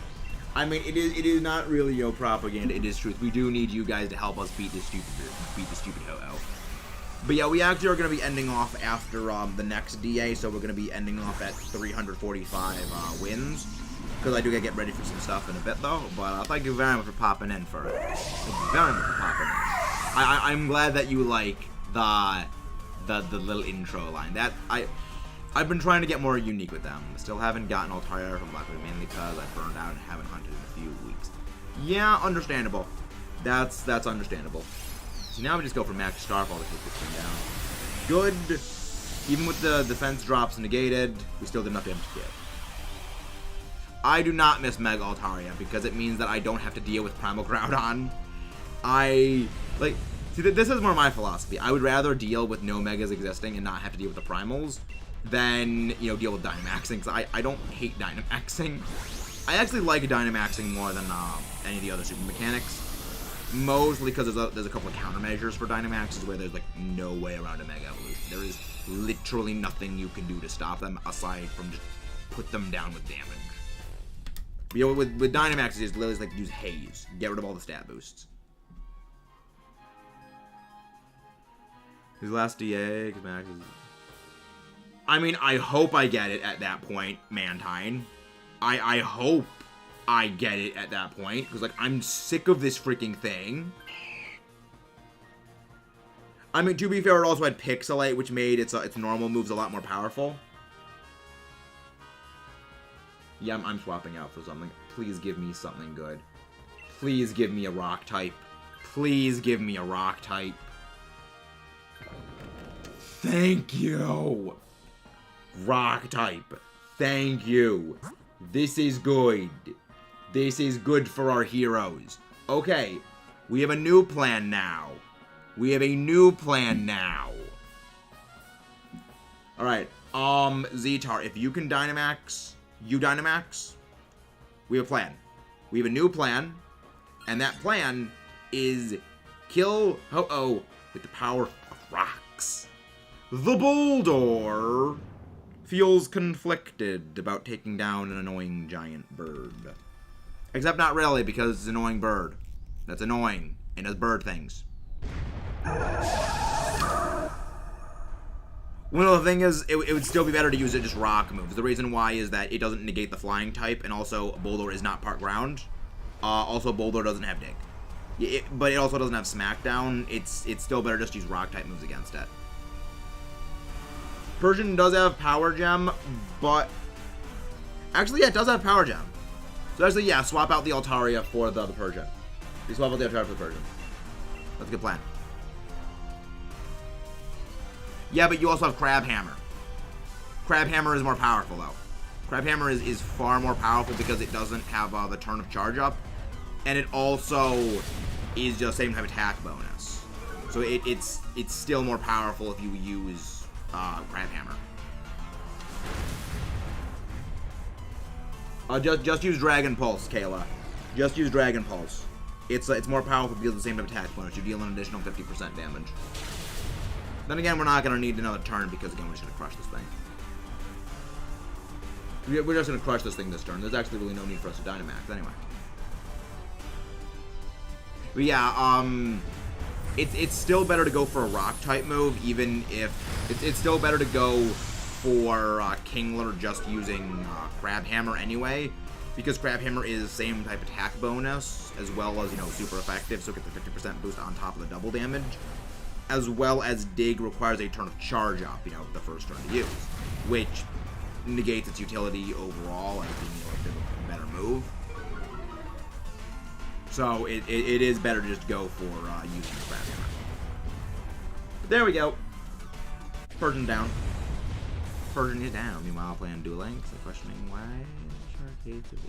A: I mean, it is not really your propaganda. It is truth. We do need you guys to help us beat the stupid ho-oh. But yeah, we actually are going to be ending off after the next DA, so we're going to be ending off at 345 wins. Because I do got to get ready for some stuff in a bit, though. But thank you very much for popping in for it. Thank you very much for popping in. I'm glad that you like the little intro line. I've been trying to get more unique with them. Still haven't gotten Altaria from Blackwood, mainly because I burned out and haven't hunted in a few weeks. Yeah, understandable. That's understandable. So now we just go for Max Starfall to take this thing down. Good. Even with the defense drops negated, we still did enough damage to get. I do not miss Mega Altaria because it means that I don't have to deal with Primal Groudon. See, this is more my philosophy. I would rather deal with no Megas existing and not have to deal with the Primals than, you know, deal with Dynamaxing, because I don't hate Dynamaxing. I actually like Dynamaxing more than any of the other super mechanics. Mostly because there's a couple of countermeasures for Dynamaxes where there's, like, no way around a Mega Evolution. There is literally nothing you can do to stop them aside from just put them down with damage. You know, with Dynamaxes, it's literally like use Haze. Get rid of all the stat boosts. His last DA, because Max is... I mean, I hope I get it at that point, Mantine. I hope I get it at that point, because, like, I'm sick of this freaking thing. I mean, to be fair, it also had Pixelate, which made its normal moves a lot more powerful. Yeah, I'm swapping out for something. Please give me something good. Please give me a rock type. Please give me a rock type. Thank you. Rock type. Thank you. This is good. This is good for our heroes. Okay, we have a new plan now. We have a new plan now. Alright, Zetar, if you can Dynamax... You Dynamax, we have a plan. We have a new plan, and that plan is kill Ho-Oh with the power of rocks. The Bulldor feels conflicted about taking down an annoying giant bird. Except not really, because it's an annoying bird. That's annoying, and does bird things. Well, the thing is, it would still be better to use it just rock moves. The reason why is that it doesn't negate the flying type, and also Bulldor is not part ground. Also, Bulldor doesn't have dig. But it also doesn't have Smackdown. It's still better just to use rock type moves against it. Persian does have Power Gem, but... Actually, yeah, it does have Power Gem. So actually, yeah, swap out the Altaria for the Persian. You swap out the Altaria for the Persian. That's a good plan. Yeah, but you also have Crab Hammer. Crab Hammer is more powerful, though. Crab Hammer is far more powerful because it doesn't have the turn of charge up. And it also is just same type attack bonus. So it's still more powerful if you use Crab Hammer. Just use Dragon Pulse, Kayla. Just use Dragon Pulse. It's more powerful because of the same type attack bonus. You deal an additional 50% damage. Then again, we're not going to need another turn because, again, we're just going to crush this thing. We're just going to crush this thing this turn. There's actually really no need for us to Dynamax anyway. But yeah, it's still better to go for a rock-type move, even if... It's still better to go for Kingler just using Crab Hammer anyway, because Crab Hammer is the same type attack bonus, as well as, you know, super effective, so get the 50% boost on top of the double damage. As well as Dig requires a turn of charge up, you know, the first turn to use, which negates its utility overall as being, you know, a bit of a better move. So it is better to just go for using the Crab Hammer. But there we go. Persian down. Persian is down. Meanwhile, playing Duel Links, I'm questioning why Shark hates it.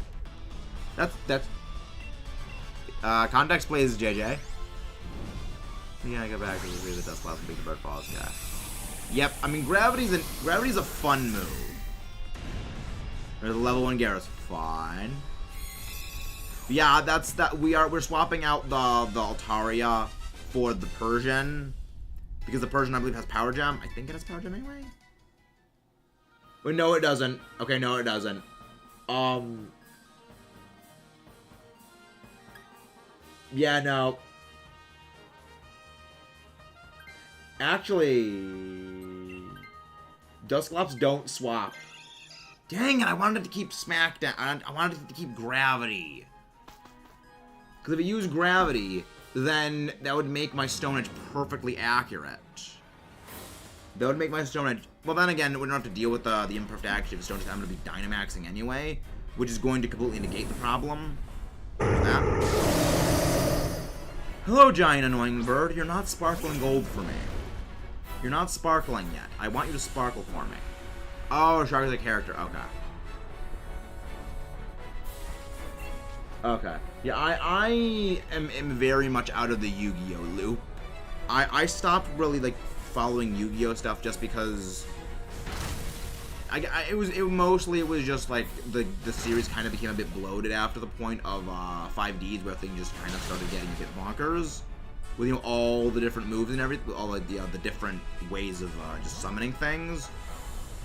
A: That's Context plays JJ. Yeah, I go back to the Dust Blast and Big Bird Falls guy. Yep, I mean Gravity's a fun move. There's a level 1 Gyara's fine. Yeah, we're swapping out the Altaria for the Persian. Because the Persian I believe has Power Gem. I think it has Power Gem anyway. Wait, no it doesn't. Okay, no it doesn't. Yeah, no. Actually, Dusclops don't swap. Dang it, I wanted it to keep Smackdown. I wanted it to keep Gravity. Because if it used Gravity, then that would make my Stone Edge perfectly accurate. That would make my Stone Edge... Well, then again, we don't have to deal with the imperfect accuracy of Stone Edge. I'm going to be Dynamaxing anyway, which is going to completely negate the problem. That. Hello, giant annoying bird. You're not sparkling gold for me. You're not sparkling yet. I want you to sparkle for me. Oh, Shark is a character. Okay. Okay. Yeah, I am very much out of the Yu-Gi-Oh loop. I stopped really, like, following Yu-Gi-Oh stuff just because... It was just, like, the series kind of became a bit bloated after the point of 5Ds, where things just kind of started getting a bit bonkers. With, you know, all the different moves and everything, all the different ways of just summoning things.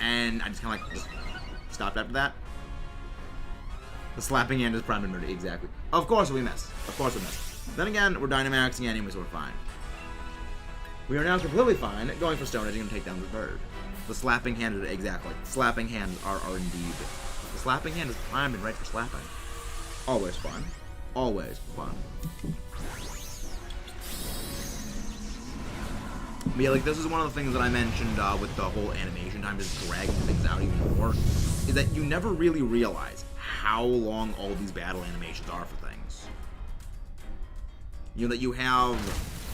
A: And I just kind of, like, just stopped after that. The slapping hand is prime and murder, exactly. Of course we miss. Of course we miss. Then again, we're Dynamaxing anyway, so we're fine. We are now completely fine, going for Stone Edging and take down the bird. The slapping hand, exactly. Slapping hands are indeed. The slapping hand is primed and right for slapping. Always fun. Always fun. But yeah, like, this is one of the things that I mentioned with the whole animation time, just dragging things out even more, is that you never really realize how long all these battle animations are for things. You know, that you have,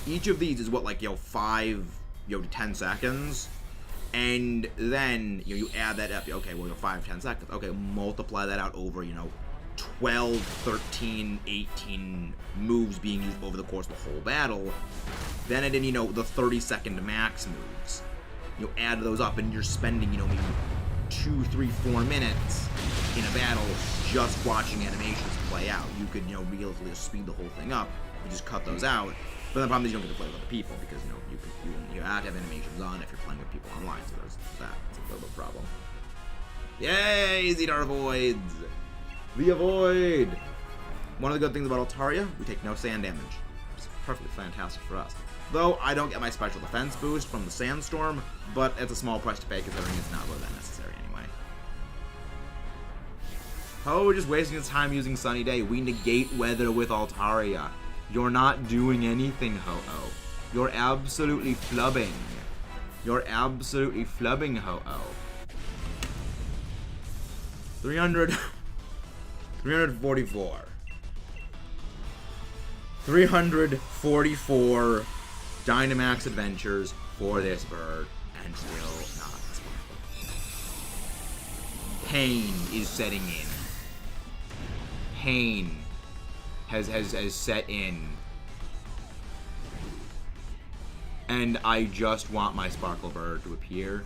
A: each of these is what, like, 5, to 10 seconds, and then, you add that up, okay, well, 5, 10 seconds, okay, multiply that out over, 12, 13, 18 moves being used over the course of the whole battle. Then add in, the 30-second max moves. Add those up, and you're spending, maybe 2, 3, 4 minutes in a battle just watching animations play out. You could, realistically just speed the whole thing up and just cut those out. But the problem is you don't get to play with other people because, you have to have animations on if you're playing with people online. So there's that. It's a little bit of a problem. Yay! Zedar Voids! The Avoid! One of the good things about Altaria, we take no sand damage. It's perfectly fantastic for us. Though, I don't get my special defense boost from the Sandstorm, but it's a small price to pay considering it's not really that necessary anyway. Oh, we're just wasting its time using Sunny Day. We negate weather with Altaria. You're not doing anything, Ho-Oh. You're absolutely flubbing. You're absolutely flubbing, Ho-Oh. 344. 344 Dynamax adventures for this bird, and still not sparkling. Pain is setting in. Pain has set in. And I just want my Sparkle Bird to appear.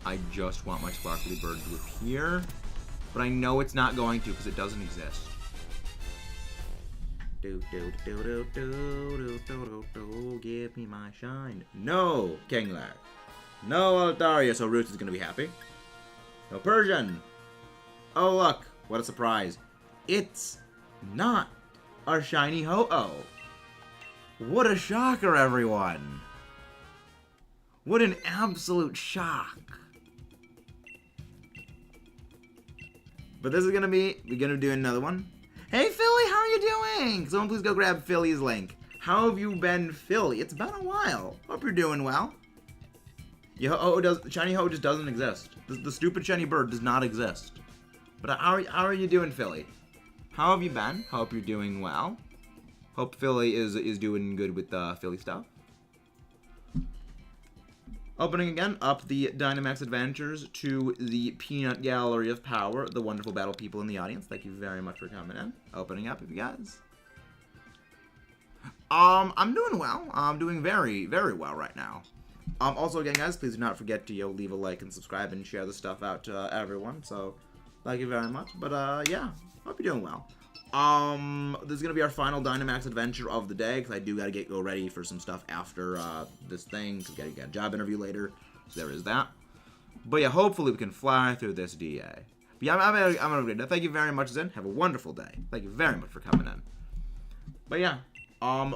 A: I just want my Sparkly Bird to appear. But I know it's not going to because it doesn't exist. Give me my shine. No, Kingler. No Altaria, so Roots is going to be happy. No Persian. Oh, look. What a surprise. It's not our shiny Ho-Oh. What a shocker, everyone. What an absolute shock. But this is going to be, we're going to do another one. Hey, Philly, how are you doing? Someone please go grab Philly's link. How have you been, Philly? It's been a while. Hope you're doing well. Shiny Ho just doesn't exist. The stupid shiny bird does not exist. But how are you doing, Philly? How have you been? Hope you're doing well. Hope Philly is doing good with Philly stuff. Opening again up the Dynamax Adventures to the Peanut Gallery of Power, the wonderful battle people in the audience. Thank you very much for coming in. Opening up, you guys. I'm doing well. I'm doing very, very well right now. Also, again, guys, please do not forget to leave a like and subscribe and share the stuff out to everyone. So, thank you very much. But yeah, hope you're doing well. This is gonna be our final Dynamax adventure of the day, because I do gotta go ready for some stuff after this thing, because I got a job interview later. So there is that. But yeah, hopefully we can fly through this DA. But yeah, I'm having a great day. Thank you very much, Zen. Have a wonderful day. Thank you very much for coming in. But yeah,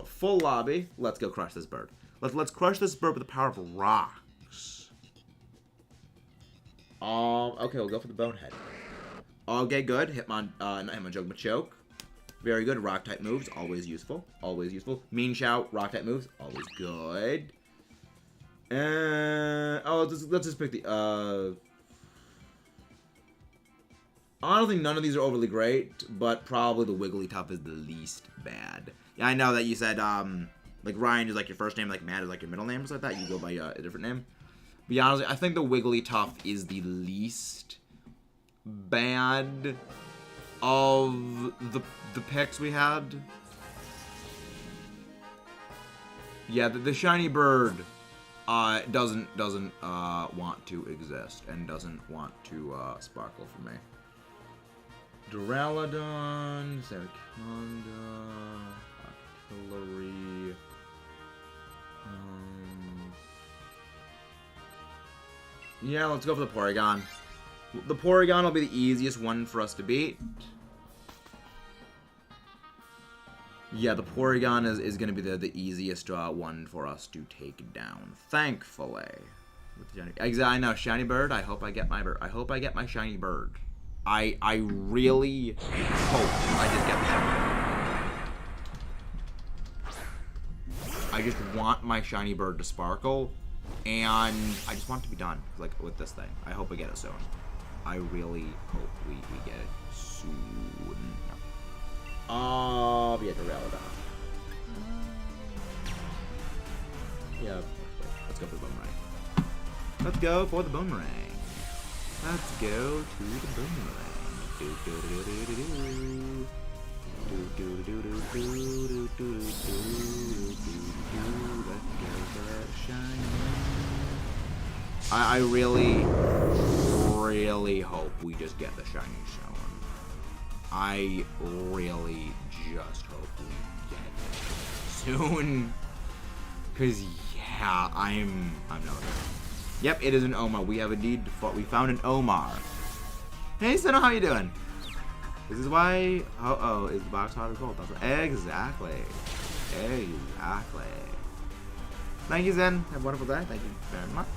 A: full lobby. Let's go crush this bird. Let's crush this bird with the power of rocks. Okay, we'll go for the bonehead. Okay, good. Hitmon, not Hitmonchan, Machoke. Very good. Rock type moves, always useful. Always useful. Mean Shout, rock type moves, always good. Let's just pick the I don't think none of these are overly great, but probably the Wigglytuff is the least bad. Yeah, I know that you said like Ryan is like your first name, like Matt is like your middle name or something like that. You go by a different name. But yeah, honestly, I think the Wigglytuff is the least bad of the picks we had. Yeah, the shiny bird doesn't want to exist and doesn't want to sparkle for me. Duraludon, Zeraconda, Artillery. Yeah, let's go for the Porygon. The Porygon will be the easiest one for us to beat. Yeah, the Porygon is going to be the easiest one for us to take down, thankfully. I know, shiny bird. I hope I get my bird. I hope I get my shiny bird. I really hope I just get my. I just want my shiny bird to sparkle, and I just want it to be done, like with this thing. I hope I get it soon. I really hope we get it soon. Oh, yeah, Duraludon. Yeah, let's go for the Boomerang. Let's go for the Boomerang. Let's go to the Boomerang. I really hope we just get the shiny stone. I really just hope we get it soon. Cause yeah, I'm nervous. Yep, it is an Omar. We have indeed we found an Omar. Hey Sinnoh, how you doing? This is why is the box hot or cold? Exactly. Exactly. Thank you, Zen. Have a wonderful day. Thank you very much.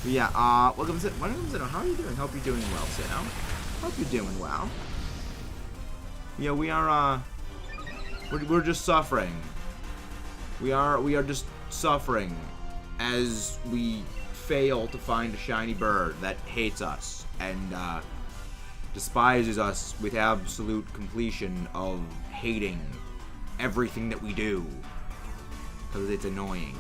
A: But yeah, welcome Sinnoh. How are you doing? Hope you're doing well, Sinnoh. Hope you're doing well. Yeah, we are we're just suffering. We are just suffering as we fail to find a shiny bird that hates us and despises us with absolute completion of hating everything that we do because it's annoying.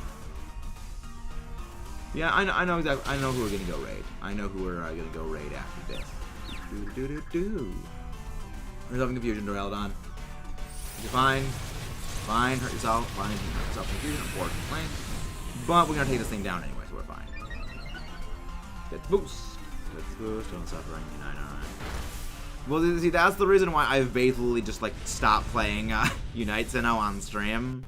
A: Yeah, I know exactly. I know who we're gonna go raid. I know who we're gonna go raid after this. There's having confusion, Duraludon. You're fine. Fine, hurt yourself. Fine, hurt yourself. Confusion, unfortunately. But we're gonna take this thing down anyway, so we're fine. Get the boost. Get the boost. Don't suffering. 99. Well, see, that's the reason why I've basically just, like, stopped playing Unite Sinnoh on stream.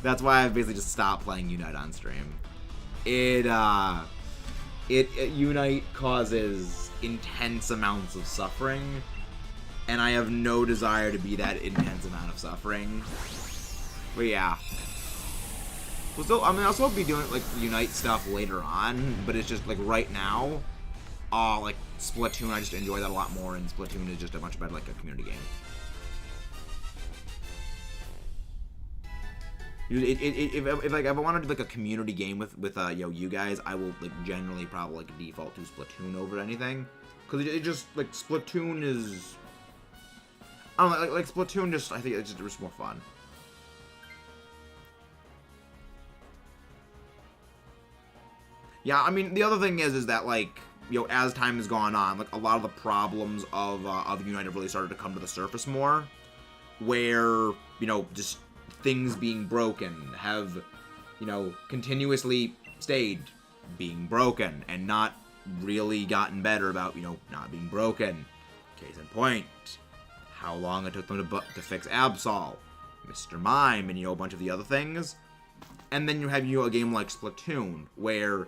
A: That's why I've basically just stopped playing Unite on stream. Unite causes intense amounts of suffering. And I have no desire to be that intense amount of suffering. But yeah. Well, still, I mean, I'll still be doing, like, Unite stuff later on. But it's just, like, right now, like, Splatoon, I just enjoy that a lot more. And Splatoon is just a much better, like, a community game. If I want to do, like, a community game with you guys, I will, like, generally probably, like, default to Splatoon over anything. Because it just, like, Splatoon is... I don't know, like Splatoon just, I think it's just more fun. Yeah, I mean, the other thing is that, like, you know, as time has gone on, like, a lot of the problems of Unite have really started to come to the surface more, where, you know, just things being broken have, you know, continuously stayed being broken and not really gotten better about, you know, not being broken. Case in point, how long it took them to fix Absol, Mr. Mime, and, you know, a bunch of the other things. And then you have, you know, a game like Splatoon, where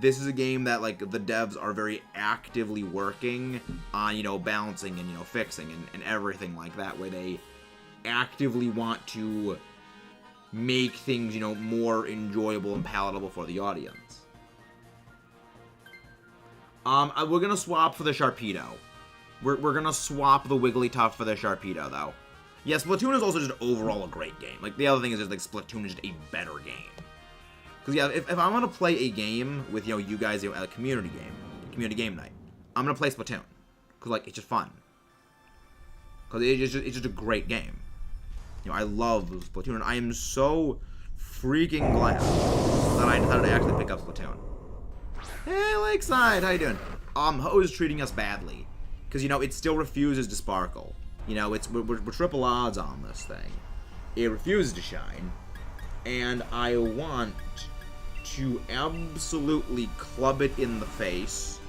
A: this is a game that, like, the devs are very actively working on, you know, balancing and, you know, fixing and everything like that, where they actively want to make things, you know, more enjoyable and palatable for the audience. We're gonna swap for the Sharpedo. We're gonna swap the Wigglytuff for the Sharpedo, though. Yeah, Splatoon is also just overall a great game. Like, the other thing is just, like, Splatoon is just a better game. Because, yeah, if I'm gonna play a game with, you know, you guys, you know, a community game night, I'm gonna play Splatoon. Because, like, it's just fun. Because it's just a great game. You know, I love Splatoon, and I am so freaking glad that I decided to actually pick up Splatoon. Hey, Lakeside, how you doing? Ho is treating us badly. Because, you know, it still refuses to sparkle. You know, we're triple odds on this thing. It refuses to shine. And I want to absolutely club it in the face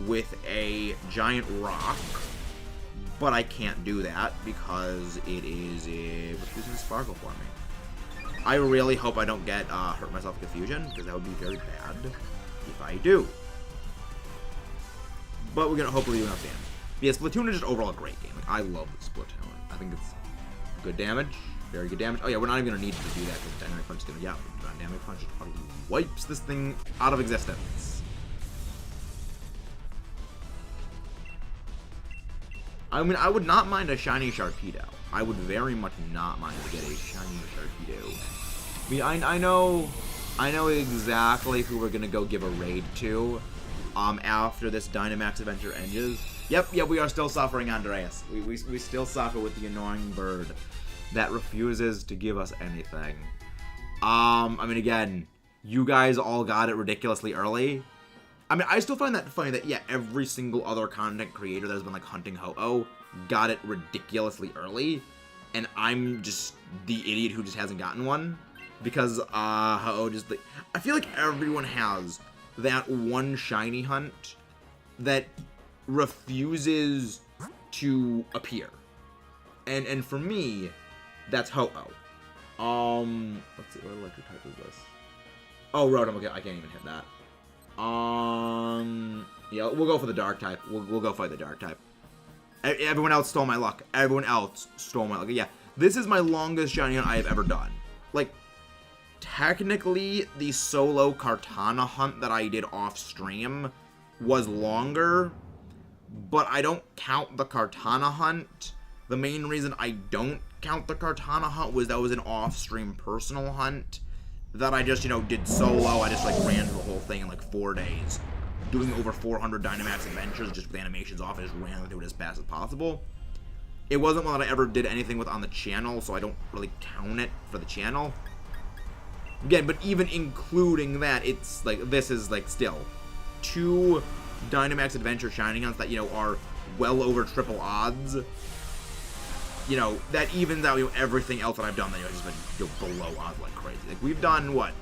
A: with a giant rock. But I can't do that because it is refusing to sparkle for me. I really hope I don't get hurt myself with Confusion, because that would be very bad if I do. But we're gonna hopefully do enough damage. But yeah, Splatoon is just overall a great game. Like, I love Splatoon. I think it's good damage, very good damage. Oh yeah, we're not even gonna need to do that because Dynamic Punch is gonna, yeah, Dynamic Punch totally wipes this thing out of existence. I mean, I would not mind a shiny Sharpedo. I would very much not mind to get a shiny Sharpedo. I mean, I know exactly who we're gonna go give a raid to, after this Dynamax adventure ends. Yep, we are still suffering, Andreas. We still suffer with the annoying bird that refuses to give us anything. I mean, again, you guys all got it ridiculously early. I mean, I still find that funny that, yeah, every single other content creator that has been, like, hunting Ho-Oh got it ridiculously early, and I'm just the idiot who just hasn't gotten one, because, Ho-Oh just, like, I feel like everyone has that one shiny hunt that refuses to appear, and for me, that's Ho-Oh. Let's see, what electric type is this? Oh, Rotom, okay, I can't even hit that. Yeah, we'll go for the dark type. We'll go fight the dark type. Everyone else stole my luck. Everyone else stole my luck. Yeah, this is my longest shiny hunt I have ever done. Like, technically, the solo Kartana hunt that I did off stream was longer, but I don't count the Kartana hunt. The main reason I don't count the Kartana hunt was that was an off-stream personal hunt that I just, you know, did solo. I just, like, ran through the whole thing in, like, 4 days. Doing over 400 Dynamax adventures just with animations off. I just ran through it as fast as possible. It wasn't one that I ever did anything with on the channel, so I don't really count it for the channel. Again, but even including that, it's, like, this is, like, still 2 Dynamax Adventure Shining Hunts that, you know, are well over triple odds. You know, that evens out, you know, everything else that I've done that, you know, has just been, you know, below odds like crazy. Like, we've done, what,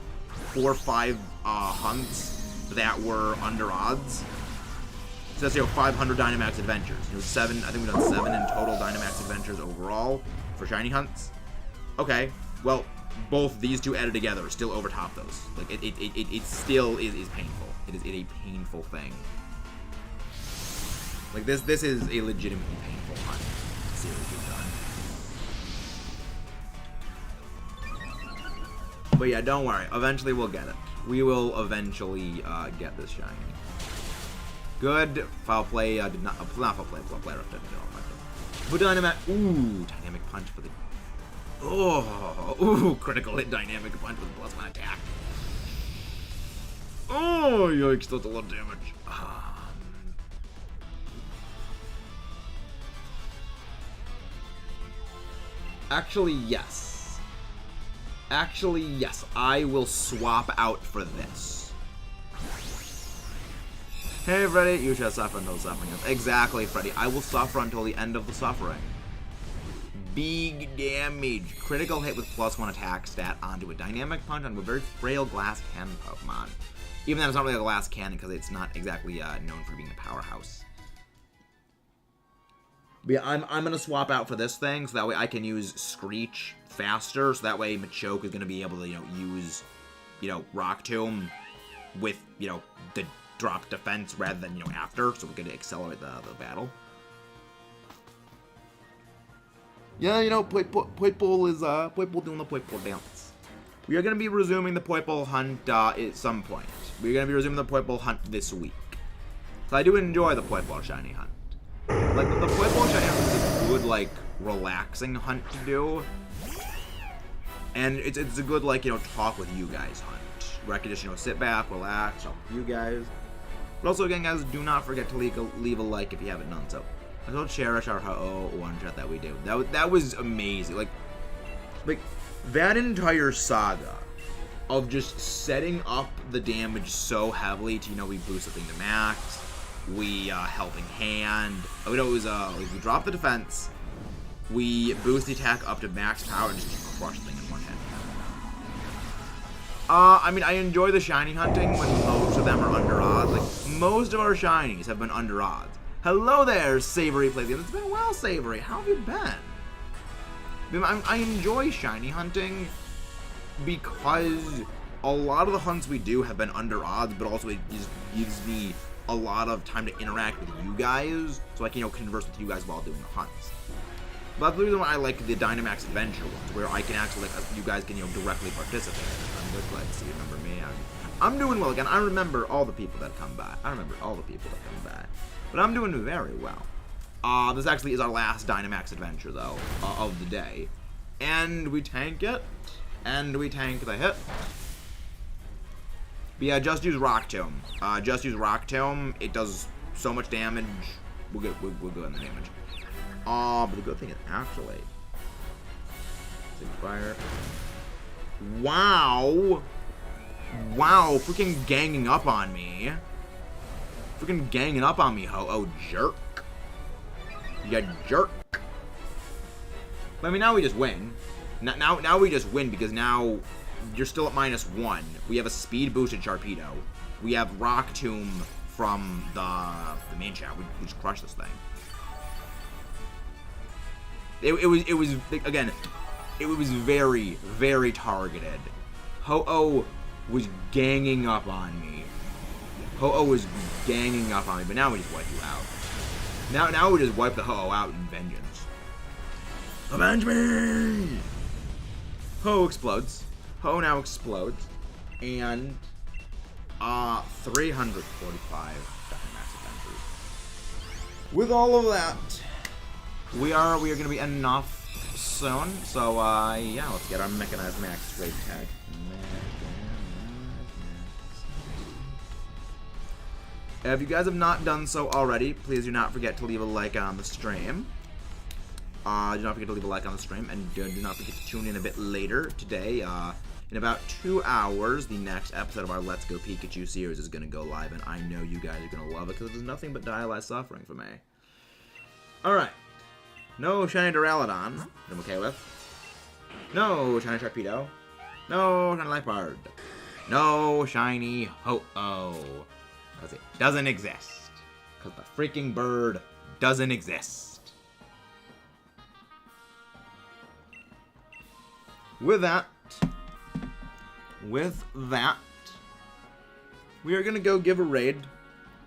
A: 4 or 5 hunts that were under odds? So that's, you know, 500 Dynamax Adventures. You know, 7, I think we've done 7 in total Dynamax Adventures overall for shiny hunts. Okay, well, both these two added together still overtop those. Like, it still is painful. It is a painful thing. Like, this is a legitimately painful hunt. Seriously done. But yeah, don't worry. Eventually we'll get it. We will eventually get this shiny. Good. Foul play did not foul play. Foul play didn't do it. But Dynamic Punch for the. Critical hit Dynamic Punch with a +1 attack. Oh, yikes! That's a lot of damage. Actually, yes. I will swap out for this. Hey, Freddy, you shall suffer until suffering ends. Exactly, Freddy. I will suffer until the end of the suffering. Big damage. Critical hit with +1 attack stat onto a dynamic punch onto a very frail glass cannon Pokemon. Even though it's not really a glass cannon because it's not exactly known for being a powerhouse. But yeah, I'm going to swap out for this thing so that way I can use Screech faster. So that way Machoke is going to be able to, use, Rock Tomb with, the drop defense rather than, after. So we're going to accelerate the battle. Yeah, Poipole is, Poipole doing the Poipole dance. We are going to be resuming the Poipole hunt at some point. We're going to be resuming the Poipole hunt this week. So I do enjoy the Poipole shiny hunt. Like, the Poipole shiny hunt is a good, relaxing hunt to do. And it's a good, talk with you guys hunt. Where I can just, sit back, relax, talk with you guys. But also, again, guys, do not forget to leave a like if you haven't done so. I still cherish our Ho-Oh one-shot that we do. That was amazing. Like, that entire saga of just setting up the damage so heavily to, we boost the thing to max, we, helping hand. Oh, it was, we drop the defense, we boost the attack up to max power and just crush the thing in one hit. I mean, I enjoy the shiny hunting when most of them are under odds. Like, most of our shinies have been under odds. Hello there, Savory Plays. It's been a while, Savory. How have you been? I enjoy shiny hunting because a lot of the hunts we do have been under odds, but also it just gives me a lot of time to interact with you guys, so I can, converse with you guys while doing the hunts. But that's the reason why I like the Dynamax Adventure ones, where I can actually, you guys can, directly participate. I'm just glad to see you remember me. I'm doing well again. I remember all the people that come by. But I'm doing very well. This actually is our last Dynamax adventure, though, of the day. And we tank it. And we tank the hit. But yeah, just use Rock Tomb. It does so much damage. We'll go in the damage. But the good thing is actually... Fire. Wow! Wow, freaking ganging up on me. Ho-Oh, jerk. You jerk. But I mean, now we just win. Now we just win because now you're still at -1. We have a speed boosted Sharpedo. We have Rock Tomb from the main chat. We just crushed this thing. It was again, it was very, very targeted. Ho-Oh was ganging up on me. Ho-Oh was ganging up on me, but now we just wipe you out. Now we just wipe the Ho-Oh out in vengeance. Avenge me! Ho-Oh explodes. Ho-Oh now explodes. And 345 Dynamax Adventures. With all of that, we are gonna be ending off soon. So yeah, let's get our Mechanized Max straight tag. If you guys have not done so already, please do not forget to leave a like on the stream. Do not forget to leave a like on the stream, and do not forget to tune in a bit later today. In about 2 hours, the next episode of our Let's Go Pikachu series is going to go live, and I know you guys are going to love it because there's nothing but dialyzed suffering for me. Alright. No shiny Duraludon, I'm okay with. No shiny Sharpedo. No shiny Liepard. No shiny Ho-Oh. Because it doesn't exist. Because the freaking bird doesn't exist. With that, we are going to go give a raid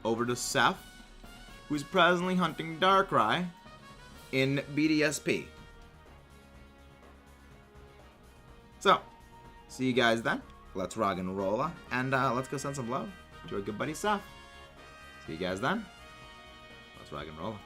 A: over to Seth, who's presently hunting Darkrai in BDSP. So, see you guys then. Let's rock and roll, and let's go send some love to our good buddy Seth. See you guys then. Let's rock and roll.